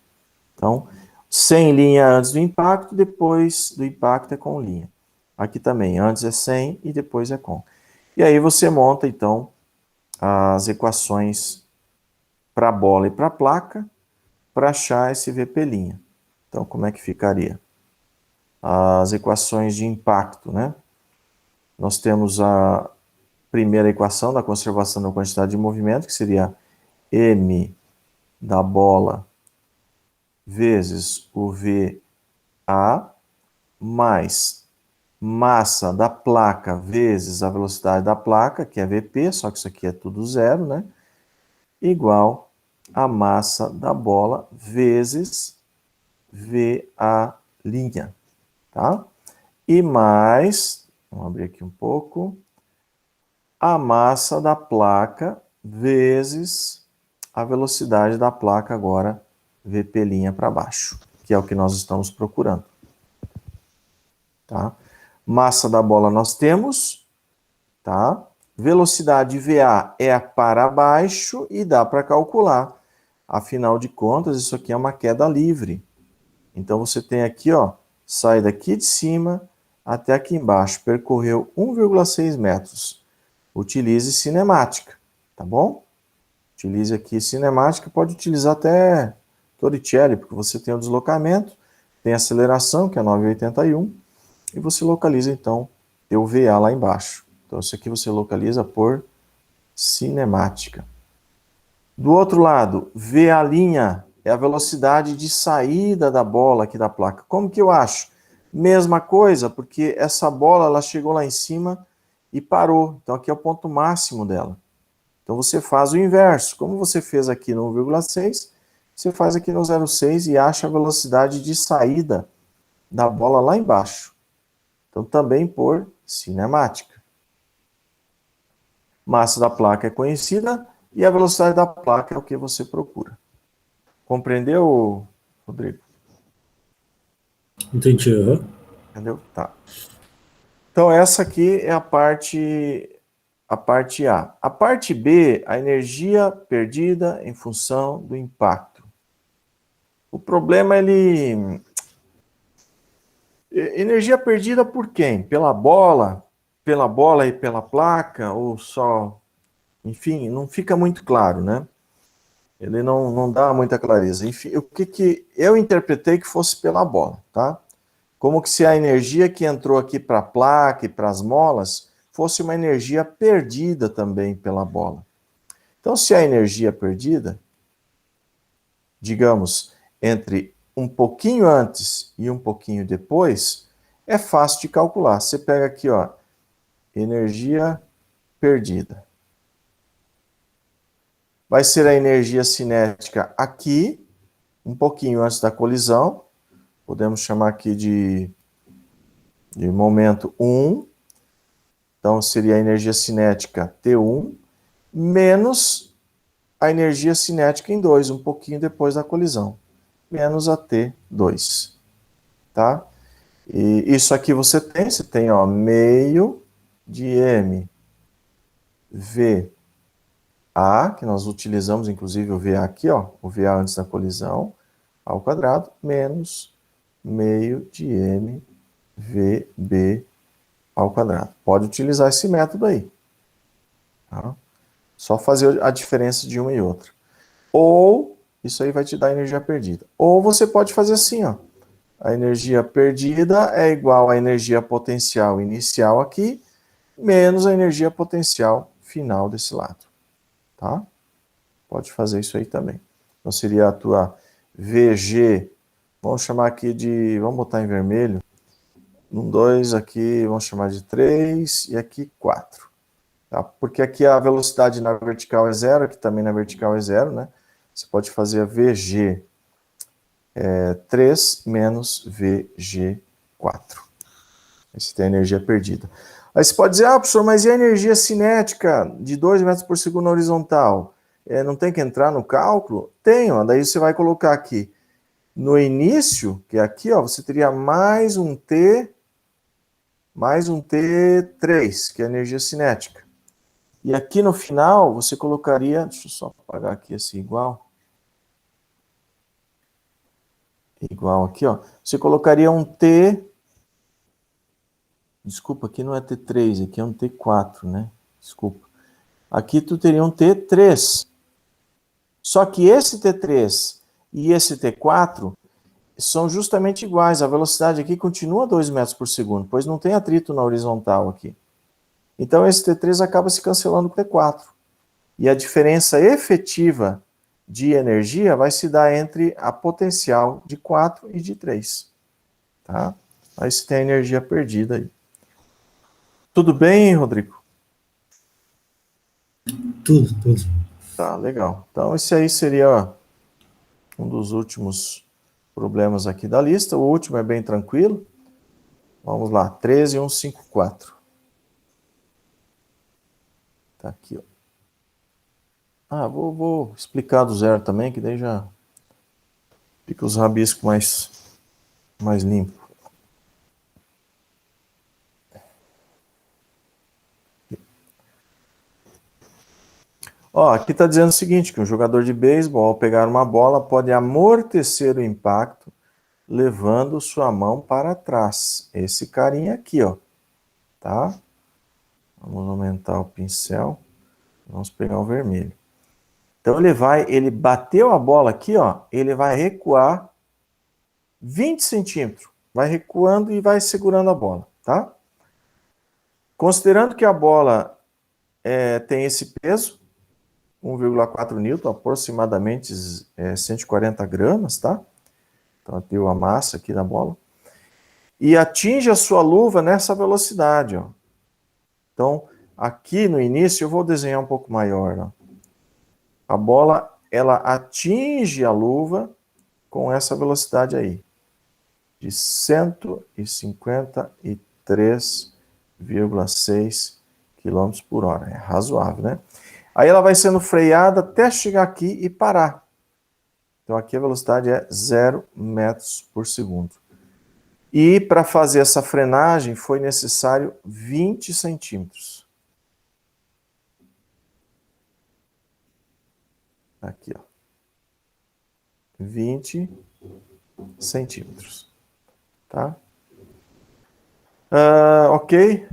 Então, sem linha antes do impacto, depois do impacto é com linha. Aqui também, antes é sem e depois é com. E aí você monta, então, as equações para a bola e para a placa, para achar esse VP'. Então, como é que ficaria? As equações de impacto, né? Nós temos a primeira equação da conservação da quantidade de movimento, que seria m da bola vezes o VA, mais massa da placa vezes a velocidade da placa, que é VP, só que isso aqui é tudo zero, né? Igual a massa da bola vezes VA', tá? E mais, vamos abrir aqui um pouco, a massa da placa vezes a velocidade da placa agora, VP' para baixo, que é o que nós estamos procurando. Tá? Massa da bola nós temos, tá? Velocidade VA é para baixo e dá para calcular. Afinal de contas, isso aqui é uma queda livre. Então você tem aqui, ó, sai daqui de cima até aqui embaixo, percorreu 1,6 metros. Utilize cinemática, tá bom? Utilize aqui cinemática, pode utilizar até Torricelli, porque você tem o deslocamento, tem a aceleração, que é 9,81, e você localiza, então, o VA lá embaixo. Então, isso aqui você localiza por cinemática. Do outro lado, VA' é a velocidade de saída da bola aqui da placa. Como que eu acho? Mesma coisa, porque essa bola ela chegou lá em cima e parou. Então, aqui é o ponto máximo dela. Então, você faz o inverso. Como você fez aqui no 1,6, você faz aqui no 0,6 e acha a velocidade de saída da bola lá embaixo. Então, também por cinemática. Massa da placa é conhecida e a velocidade da placa é o que você procura. Compreendeu, Rodrigo? Entendi. Uhum. Entendeu? Tá. Então, essa aqui é a parte A. A parte B, a energia perdida em função do impacto. O problema, energia perdida por quem? Pela bola e pela placa, ou só enfim, não fica muito claro, né? Ele não dá muita clareza. Enfim, o que eu interpretei que fosse pela bola, tá? Como que se a energia que entrou aqui para a placa e para as molas fosse uma energia perdida também pela bola. Então, se a energia perdida, digamos, entre um pouquinho antes e um pouquinho depois, é fácil de calcular. Você pega aqui, ó, energia perdida. Vai ser a energia cinética aqui, um pouquinho antes da colisão. Podemos chamar aqui de momento 1. Então, seria a energia cinética T1, menos a energia cinética em 2, um pouquinho depois da colisão, menos a T2, tá? E isso aqui você tem, ó, meio de mVA, que nós utilizamos, inclusive, o VA aqui, ó, o VA antes da colisão, ao quadrado, menos meio de mVB ao quadrado. Pode utilizar esse método aí, tá? Só fazer a diferença de uma e outra. Ou, isso aí vai te dar energia perdida. Ou você pode fazer assim, ó. A energia perdida é igual à energia potencial inicial aqui, menos a energia potencial final desse lado, tá? Pode fazer isso aí também. Então seria a tua VG, vamos chamar aqui de, vamos botar em vermelho, 2 aqui, vamos chamar de 3 e aqui 4. Tá? Porque aqui a velocidade na vertical é 0, aqui também na vertical é 0, né? Você pode fazer a VG 3 menos VG 4. Esse tem a energia perdida. Aí você pode dizer, professor, mas e a energia cinética de 2 metros por segundo na horizontal? Não tem que entrar no cálculo? Tem, ó, daí você vai colocar aqui. No início, que é aqui, ó, você teria mais um T3, que é a energia cinética. E aqui no final, você colocaria, deixa eu só apagar aqui esse igual aqui, ó. Você colocaria um T, desculpa, aqui não é T3, aqui é um T4, né? Desculpa. Aqui tu teria um T3. Só que esse T3 e esse T4 são justamente iguais. A velocidade aqui continua 2 metros por segundo, pois não tem atrito na horizontal aqui. Então esse T3 acaba se cancelando com o T4. E a diferença efetiva de energia vai se dar entre a potencial de 4 e de 3. Tá? Aí você tem a energia perdida aí. Tudo bem, Rodrigo? Tudo. Tá, legal. Então esse aí seria um dos últimos problemas aqui da lista. O último é bem tranquilo. Vamos lá, 13154. Tá aqui, ó. Vou explicar do zero também, que daí já fica os rabiscos mais limpos. Ó, aqui está dizendo o seguinte, que um jogador de beisebol, ao pegar uma bola, pode amortecer o impacto levando sua mão para trás. Esse carinha aqui, ó, tá? Vamos aumentar o pincel, vamos pegar o vermelho. Então ele bateu a bola aqui, ó, ele vai recuar 20 centímetros. Vai recuando e vai segurando a bola, tá? Considerando que a bola tem esse peso, 1,4 newton, aproximadamente 140 gramas, tá? Então, deu a massa aqui da bola. E atinge a sua luva nessa velocidade, ó. Então, aqui no início, eu vou desenhar um pouco maior, ó. A bola, ela atinge a luva com essa velocidade aí, de 153,6 km por hora. É razoável, né? Aí ela vai sendo freada até chegar aqui e parar. Então aqui a velocidade é 0 metros por segundo. E para fazer essa frenagem foi necessário 20 centímetros. Aqui, ó. 20 centímetros. Tá? Ok.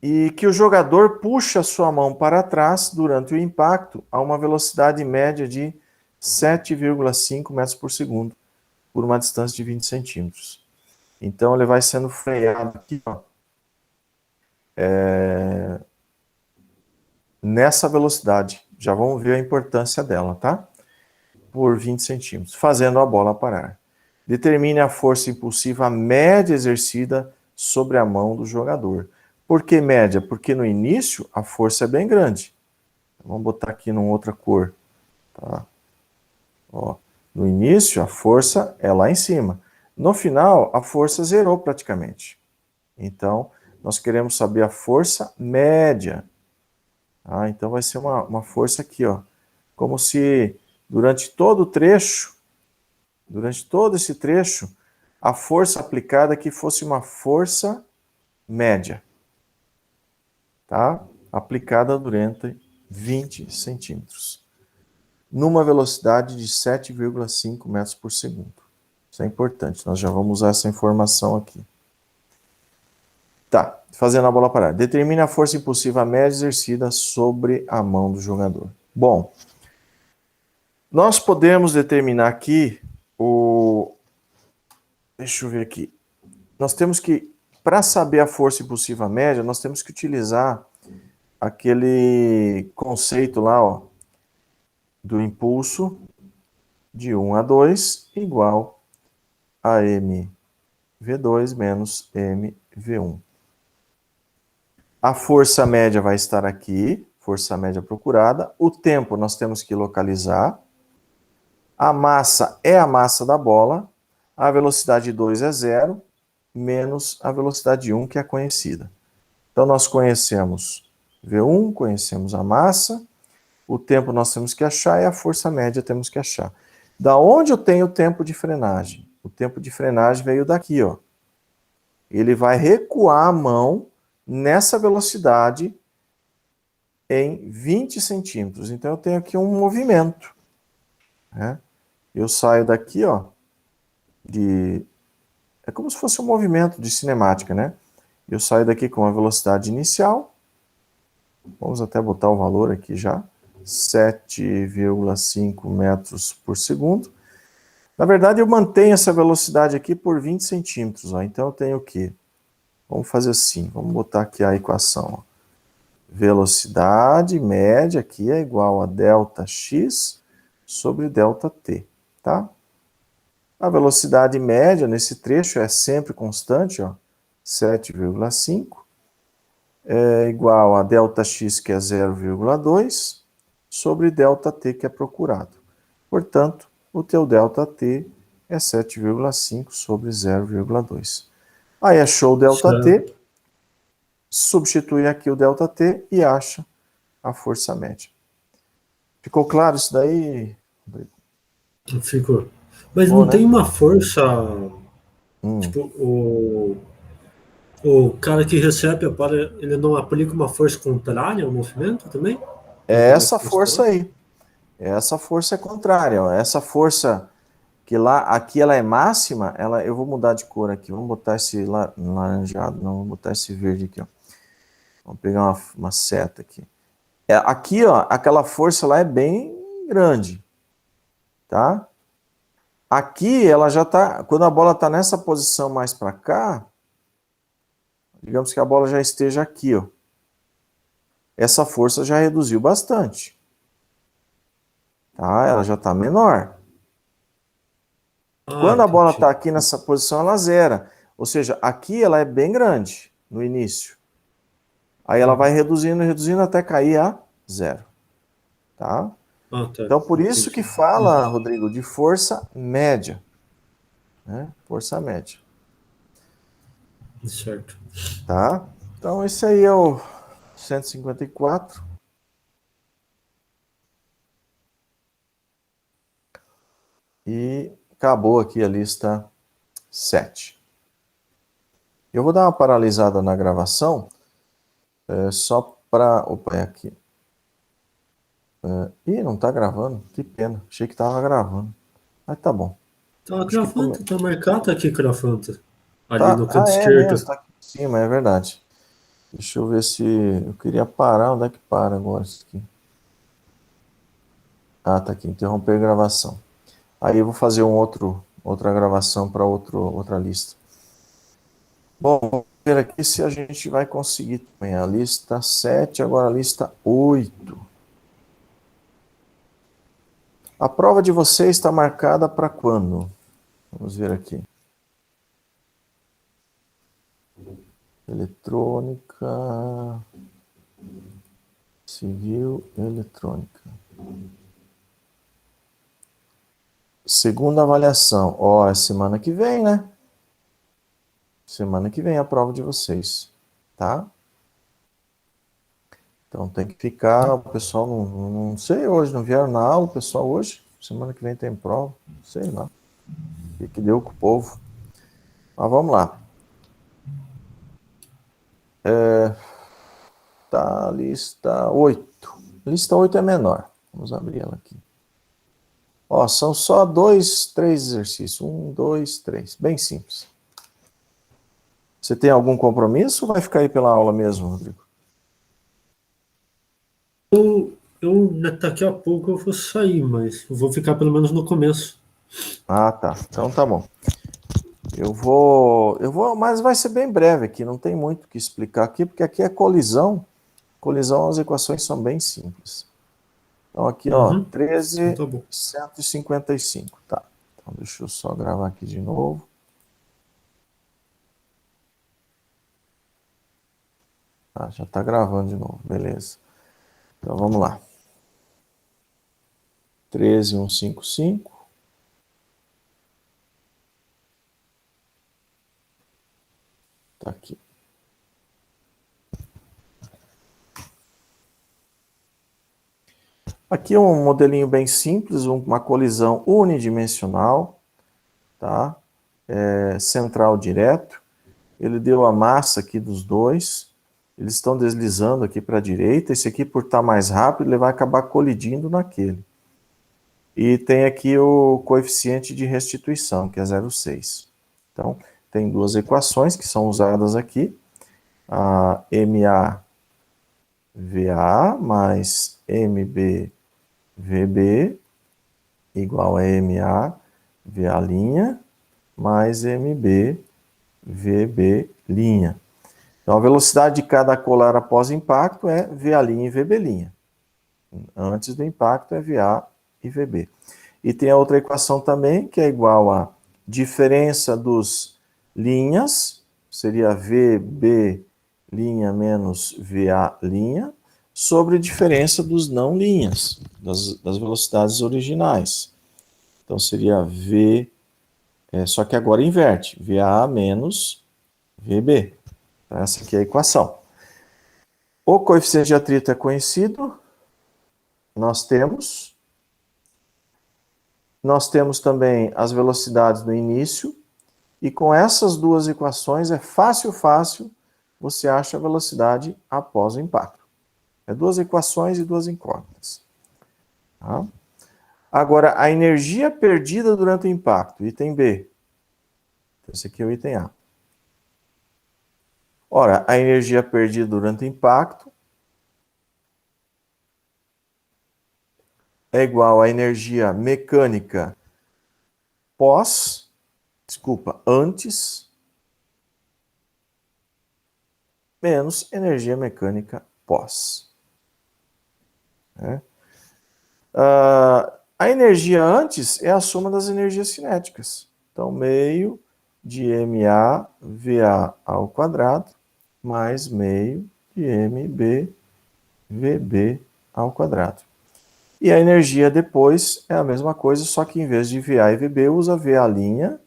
e que o jogador puxa sua mão para trás durante o impacto a uma velocidade média de 7,5 metros por segundo, por uma distância de 20 centímetros. Então ele vai sendo freado aqui, ó, nessa velocidade. Já vamos ver a importância dela, tá? Por 20 centímetros, fazendo a bola parar. Determine a força impulsiva média exercida sobre a mão do jogador. Por que média? Porque no início a força é bem grande. Vamos botar aqui numa outra cor. Tá? Ó, no início a força é lá em cima. No final a força zerou praticamente. Então nós queremos saber a força média. Ah, então vai ser uma força aqui, ó, como se durante todo esse trecho, a força aplicada aqui fosse uma força média, tá? Aplicada durante 20 centímetros, numa velocidade de 7,5 metros por segundo. Isso é importante, nós já vamos usar essa informação aqui. Tá, fazendo a bola parar. Determine a força impulsiva média exercida sobre a mão do jogador. Bom, nós podemos determinar aqui o... Deixa eu ver aqui. Nós temos que, para saber a força impulsiva média, nós temos que utilizar aquele conceito lá, ó, do impulso de 1 a 2 igual a mv2 menos mv1. A força média vai estar aqui, força média procurada. O tempo nós temos que localizar. A massa é a massa da bola. A velocidade 2 é 0, menos a velocidade 1, que é conhecida. Então, nós conhecemos V1, conhecemos a massa, o tempo nós temos que achar e a força média temos que achar. Da onde eu tenho o tempo de frenagem? O tempo de frenagem veio daqui, ó. Ele vai recuar a mão nessa velocidade em 20 centímetros. Então, eu tenho aqui um movimento, né? Eu saio daqui, ó, é como se fosse um movimento de cinemática, né? Eu saio daqui com a velocidade inicial, vamos até botar o valor aqui já, 7,5 metros por segundo. Na verdade, eu mantenho essa velocidade aqui por 20 centímetros, ó. Então eu tenho o quê? Vamos fazer assim, vamos botar aqui a equação, ó. Velocidade média aqui é igual a ΔX sobre ΔT, tá? A velocidade média nesse trecho é sempre constante, ó, 7,5, é igual a ΔX, que é 0,2, sobre ΔT, que é procurado. Portanto, o teu ΔT é 7,5 sobre 0,2. Aí achou o ΔT, substitui aqui o ΔT e acha a força média. Ficou claro isso daí? Ficou. Mas Ficou, não né? tem uma força, tipo, o cara que recebe a bola, ele não aplica uma força contrária ao movimento também? Ou É como é que essa força funciona? aí. Essa força é contrária, ó. Essa força que lá, aqui ela é máxima, eu vou mudar de cor aqui, vamos botar esse laranjado, não, vamos botar esse verde aqui, ó. Vamos pegar uma seta aqui. Aqui, ó, aquela força lá é bem grande, tá? Aqui ela já tá, quando a bola tá nessa posição mais para cá, digamos que a bola já esteja aqui, ó. Essa força já reduziu bastante, tá? Ela já tá menor. Ah, Quando a bola está entendi. aqui nessa posição, ela zera. Ou seja, aqui ela é bem grande no início. Aí ela vai reduzindo, reduzindo até cair a zero. Tá? Ah, tá. Então, por isso que Entendi. fala, Rodrigo, de força média. Né? Força média. Certo. Tá? Então, esse aí é o 154. E acabou aqui a lista 7. Eu vou dar uma paralisada na gravação, só para... Opa, é aqui. Ih, não tá gravando. Que pena. Achei que tava gravando. Mas tá bom. Tá Acho que gravando, tá marcado aqui gravando. Ali tá. no Ah, canto é mesmo. esquerdo. Tá aqui em cima, é verdade. Deixa eu ver se... Eu queria parar. Onde é que para agora isso aqui? Ah, tá aqui. Interromper a gravação. Aí eu vou fazer outra gravação para outra lista. Bom, vamos ver aqui se a gente vai conseguir também. A lista 7, agora a lista 8. A prova de vocês está marcada para quando? Vamos ver aqui. Eletrônica, civil, eletrônica. Segunda avaliação. Ó, é semana que vem, né? Semana que vem a prova de vocês, tá? Então tem que ficar, o pessoal não sei hoje, não vieram na aula, o pessoal hoje, semana que vem tem prova, sei lá. O que deu com o povo. Mas vamos lá. Tá, lista 8. Lista 8 é menor. Vamos abrir ela aqui. Ó, são só 3 exercícios. 1, 2, 3. Bem simples. Você tem algum compromisso ou vai ficar aí pela aula mesmo, Rodrigo? Daqui a pouco eu vou sair, mas eu vou ficar pelo menos no começo. Ah, tá. Então tá bom. Mas vai ser bem breve aqui, não tem muito o que explicar aqui, porque aqui é colisão. Colisão, as equações são bem simples. Então aqui, ó, Uhum. Então tá bom. 13,155, tá. Então deixa eu só gravar aqui de novo. Ah, já tá gravando de novo, beleza. Então vamos lá. 13,155. Tá aqui. Aqui é um modelinho bem simples, uma colisão unidimensional, tá? Central direto. Ele deu a massa aqui dos dois. Eles estão deslizando aqui para a direita. Esse aqui, por estar mais rápido, ele vai acabar colidindo naquele. E tem aqui o coeficiente de restituição, que é 0,6. Então, tem duas equações que são usadas aqui. A MAVA mais MBVB igual a MAVA' mais MBVB'. Então, a velocidade de cada colar após impacto é VA' e VB'. Antes do impacto é VA e VB. E tem a outra equação também, que é igual a diferença dos linhas, seria VB' menos VA', sobre a diferença dos não linhas, das velocidades originais. Então seria V, só que agora inverte, VA menos VB. Essa aqui é a equação. O coeficiente de atrito é conhecido. Nós temos também as velocidades no início. E com essas duas equações é fácil você acha a velocidade após o impacto. É duas equações e duas incógnitas. Tá? Agora, a energia perdida durante o impacto, item B. Esse aqui é o item A. Ora, a energia perdida durante o impacto é igual à energia mecânica antes, menos energia mecânica pós. A energia antes é a soma das energias cinéticas. Então, meio de MAVA ao quadrado mais meio de MBVB ao quadrado. E a energia depois é a mesma coisa, só que em vez de VA e VB, usa VA'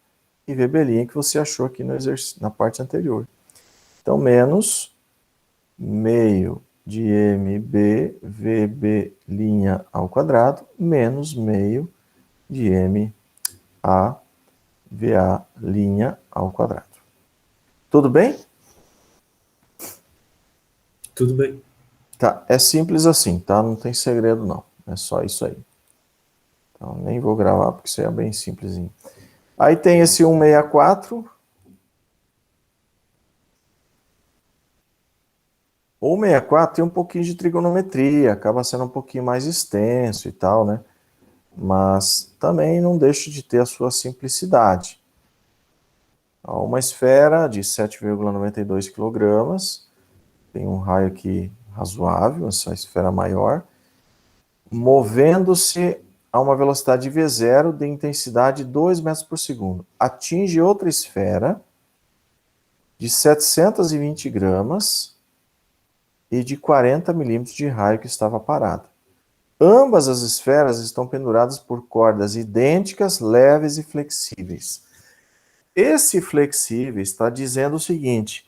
e VB' que você achou aqui no na parte anterior. Então, menos meio de MBVB' ao quadrado, menos meio de MAVA' ao quadrado. Tudo bem? Tudo bem. Tá, é simples assim, tá? Não tem segredo não. É só isso aí. Então, nem vou gravar porque isso aí é bem simplesinho. Aí tem esse 164. O 64 tem um pouquinho de trigonometria, acaba sendo um pouquinho mais extenso e tal, né? Mas também não deixa de ter a sua simplicidade. Uma esfera de 7,92 kg, tem um raio aqui razoável, essa esfera maior, movendo-se a uma velocidade v0 de intensidade 2 metros por segundo. Atinge outra esfera de 720 gramas e de 40 milímetros de raio que estava parada. Ambas as esferas estão penduradas por cordas idênticas, leves e flexíveis. Esse flexível está dizendo o seguinte,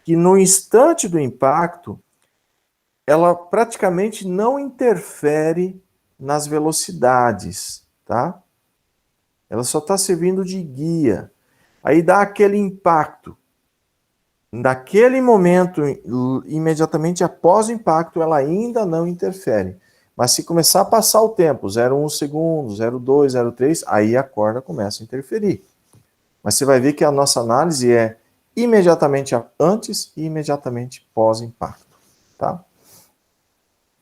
que no instante do impacto, ela praticamente não interfere nas velocidades, tá? Ela só está servindo de guia. Aí dá aquele impacto. Naquele momento, imediatamente após o impacto, ela ainda não interfere. Mas se começar a passar o tempo, 0,1 segundo, 0,2, 0,3, aí a corda começa a interferir. Mas você vai ver que a nossa análise é imediatamente antes e imediatamente pós-impacto, tá?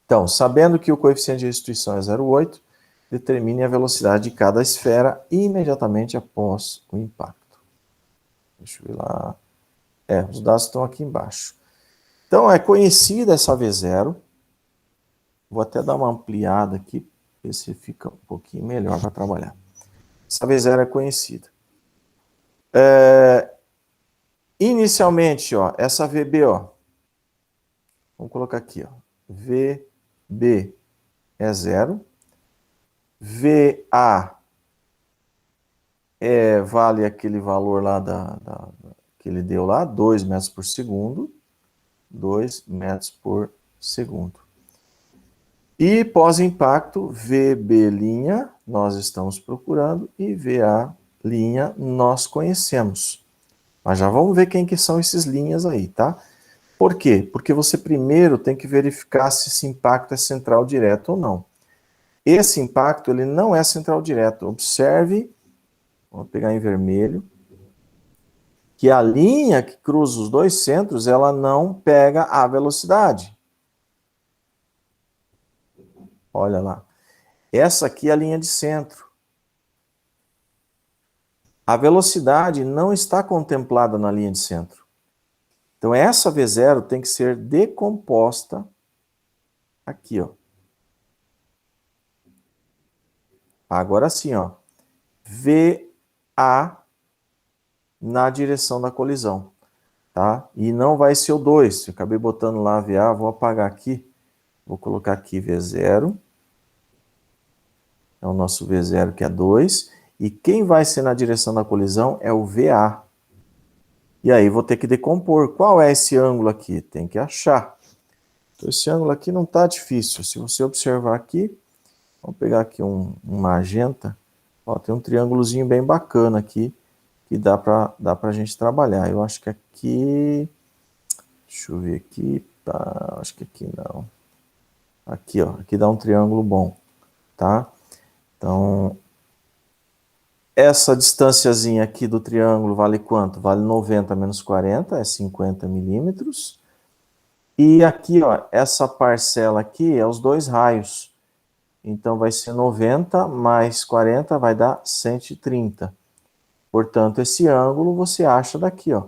Então, sabendo que o coeficiente de restituição é 0,8, determine a velocidade de cada esfera imediatamente após o impacto. Deixa eu ver lá. Os dados estão aqui embaixo. Então, é conhecida essa V0. Vou até dar uma ampliada aqui, ver se fica um pouquinho melhor para trabalhar. Essa V0 é conhecida. Inicialmente, ó, essa VB, ó, vamos colocar aqui, ó, VB é 0, VA vale aquele valor lá que ele deu lá, 2 metros por segundo, 2 metros por segundo. E pós-impacto, VB', nós estamos procurando, e VA' nós conhecemos. Mas já vamos ver quem que são esses linhas aí, tá? Por quê? Porque você primeiro tem que verificar se esse impacto é central direto ou não. Esse impacto, ele não é central direto. Observe, vou pegar em vermelho, que a linha que cruza os dois centros, ela não pega a velocidade. Olha lá. Essa aqui é a linha de centro. A velocidade não está contemplada na linha de centro. Então, essa V0 tem que ser decomposta aqui, ó. Agora sim, ó. VA na direção da colisão, tá? E não vai ser o 2. Eu acabei botando lá VA, vou apagar aqui. Vou colocar aqui V0. É o nosso V0 que é 2. E quem vai ser na direção da colisão é o VA. E aí vou ter que decompor. Qual é esse ângulo aqui? Tem que achar. Então, esse ângulo aqui não está difícil. Se você observar aqui, vamos pegar aqui um magenta. Ó, tem um triângulozinho bem bacana aqui, que dá pra gente trabalhar. Eu acho que aqui... Deixa eu ver aqui. Tá, acho que aqui não. Aqui, ó. Aqui dá um triângulo bom, tá? Então, essa distânciazinha aqui do triângulo vale quanto? Vale 90 menos 40, é 50 milímetros. E aqui, ó, essa parcela aqui é os dois raios. Então, vai ser 90 mais 40 vai dar 130. Portanto, esse ângulo você acha daqui, ó.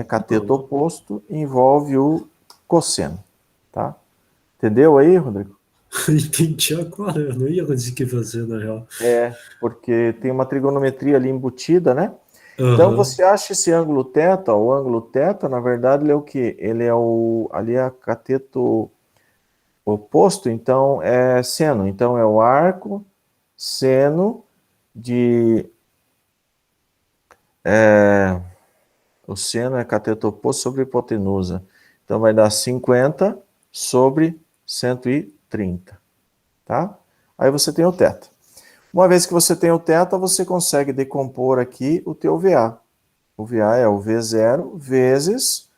Cateto oposto envolve o cosseno, tá? Entendeu aí, Rodrigo? Entendi agora, eu não ia conseguir fazer, na real. Porque tem uma trigonometria ali embutida, né? Uhum. Então, você acha esse ângulo θ, o ângulo θ, na verdade, ele é o quê? Ele é ali é cateto oposto, então é seno. Então, é o arco seno de... o seno é cateto oposto sobre hipotenusa. Então, vai dar 50 sobre 130, tá? Aí você tem o θ. Uma vez que você tem o θ, você consegue decompor aqui o teu VA. O VA é o V0 vezes...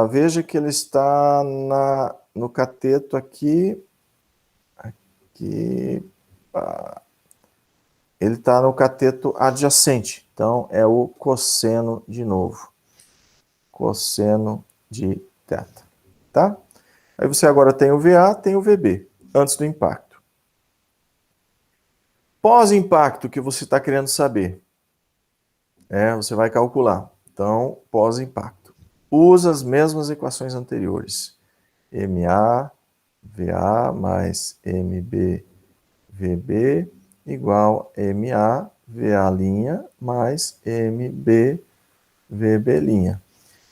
veja que ele está no cateto aqui. Ele está no cateto adjacente. Então, é o cosseno de novo. Cosseno de θ, tá? Aí você agora tem o VA, tem o VB, antes do impacto. Pós-impacto, que você está querendo saber. Você vai calcular. Então, pós-impacto. Usa as mesmas equações anteriores. MA, VA mais MB, VB igual MA, VA' mais MB, VB'.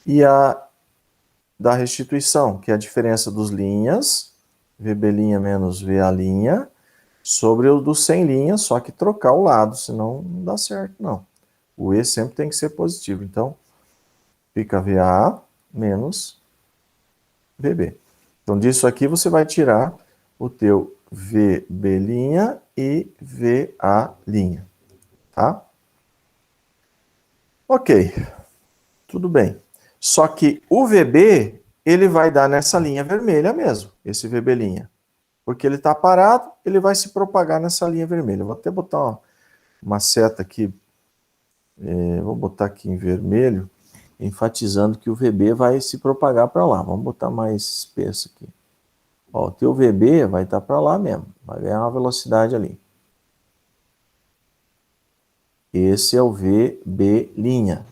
E a da restituição, que é a diferença dos linhas, VB' menos VA', sobre o dos 100 linhas, só que trocar o lado, senão não dá certo, não. O E sempre tem que ser positivo. Então, fica VA menos VB. Então, disso aqui você vai tirar o teu VB' e VA', tá? Ok, tudo bem. Só que o VB, ele vai dar nessa linha vermelha mesmo, esse VB'. Porque ele está parado, ele vai se propagar nessa linha vermelha. Vou até botar uma seta aqui, vou botar aqui em vermelho, enfatizando que o VB vai se propagar para lá. Vamos botar mais espesso aqui. Ó, o teu VB vai estar para lá mesmo, vai ganhar uma velocidade ali. Esse é o VB',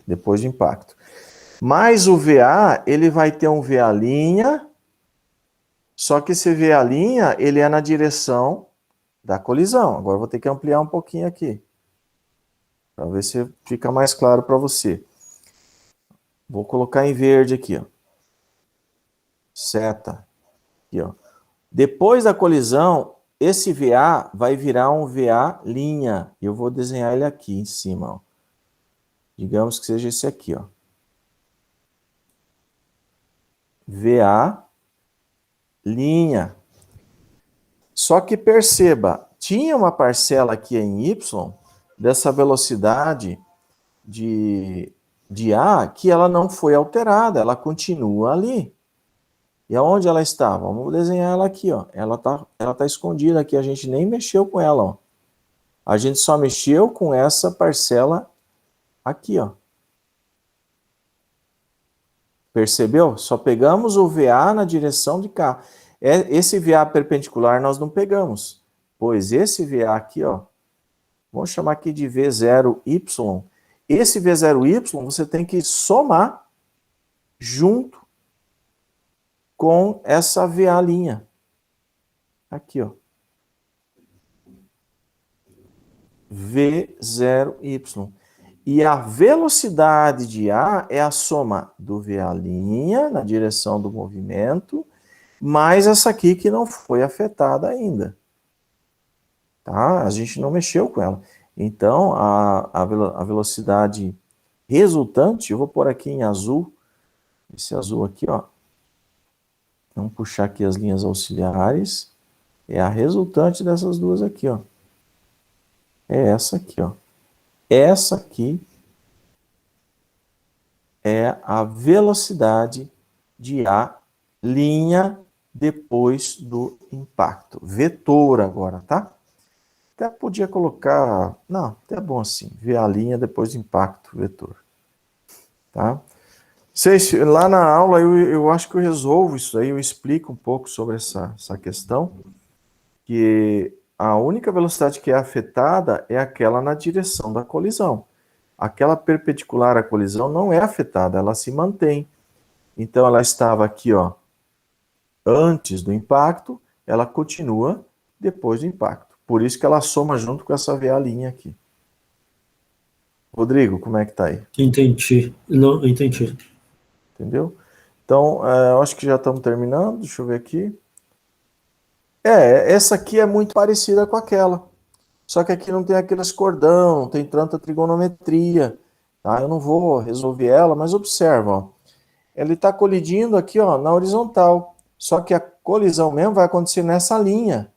depois de impacto. Mas o VA, ele vai ter um VA', só que esse VA', ele é na direção da colisão. Agora eu vou ter que ampliar um pouquinho aqui, para ver se fica mais claro para você. Vou colocar em verde aqui, ó. Seta. Aqui, ó. Depois da colisão, esse VA vai virar um VA'. Eu vou desenhar ele aqui em cima, ó. Digamos que seja esse aqui, ó. VA'. Só que perceba, tinha uma parcela aqui em Y dessa velocidade de A que ela não foi alterada, ela continua ali. E aonde ela está? Vamos desenhar ela aqui, ó. Ela tá escondida aqui, a gente nem mexeu com ela, ó. A gente só mexeu com essa parcela aqui, ó. Percebeu? Só pegamos o VA na direção de cá. Esse VA perpendicular nós não pegamos, pois esse VA aqui, ó, vamos chamar aqui de V0Y. Esse V0Y você tem que somar junto com essa VA'. Aqui, ó. V0Y. E a velocidade de A é a soma do VA' na direção do movimento, mais essa aqui que não foi afetada ainda. Tá? A gente não mexeu com ela. Então, a velocidade resultante, eu vou pôr aqui em azul, esse azul aqui, ó. Vamos puxar aqui as linhas auxiliares. É a resultante dessas duas aqui, ó. É essa aqui, ó. Essa aqui é a velocidade de A' depois do impacto. Vetor agora, tá? Até podia colocar... Não, até bom assim. VA' depois do impacto, vetor. Tá? Lá na aula eu acho que eu resolvo isso aí, eu explico um pouco sobre essa questão, que a única velocidade que é afetada é aquela na direção da colisão. Aquela perpendicular à colisão não é afetada, ela se mantém. Então ela estava aqui, ó, antes do impacto, ela continua depois do impacto. Por isso que ela soma junto com essa VA' aqui. Rodrigo, como é que tá aí? Entendi. Não, entendi. Entendeu? Então, eu acho que já estamos terminando. Deixa eu ver aqui. Essa aqui é muito parecida com aquela. Só que aqui não tem aqueles cordão, não tem tanta trigonometria. Tá? Eu não vou resolver ela, mas observa. Ó. Ele está colidindo aqui, ó, na horizontal. Só que a colisão mesmo vai acontecer nessa linha.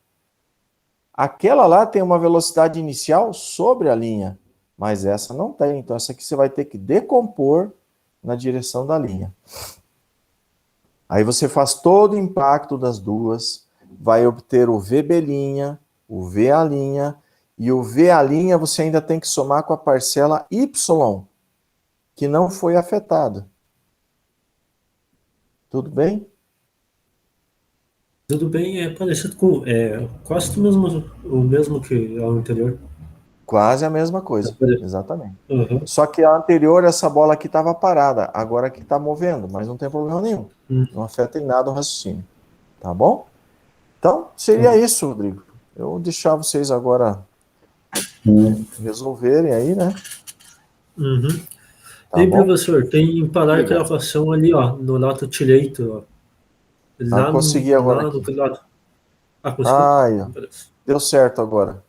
Aquela lá tem uma velocidade inicial sobre a linha, mas essa não tem. Então, essa aqui você vai ter que decompor na direção da linha. Aí você faz todo o impacto das duas, vai obter o VB', o VA', e o VA' você ainda tem que somar com a parcela Y, que não foi afetada. Tudo bem? Tudo bem, é parecido com. É quase o mesmo que o anterior. Quase a mesma Tá coisa, pare- exatamente. Aham. Só que a anterior, essa bola aqui estava parada, agora aqui está movendo, mas não tem problema nenhum. Hum, Não afeta em nada o raciocínio. Tá bom? Então, seria tá. isso, Rodrigo. Eu vou deixar vocês agora resolverem aí, né? Uhum. E Tá aí, bom? professor, tem parar a Diga. gravação ali, ó, no lado direito, ó. Ah, Lá, consegui agora lá no aqui. lado. Ah, conseguiu? Ai, ó. Beleza. Deu certo agora.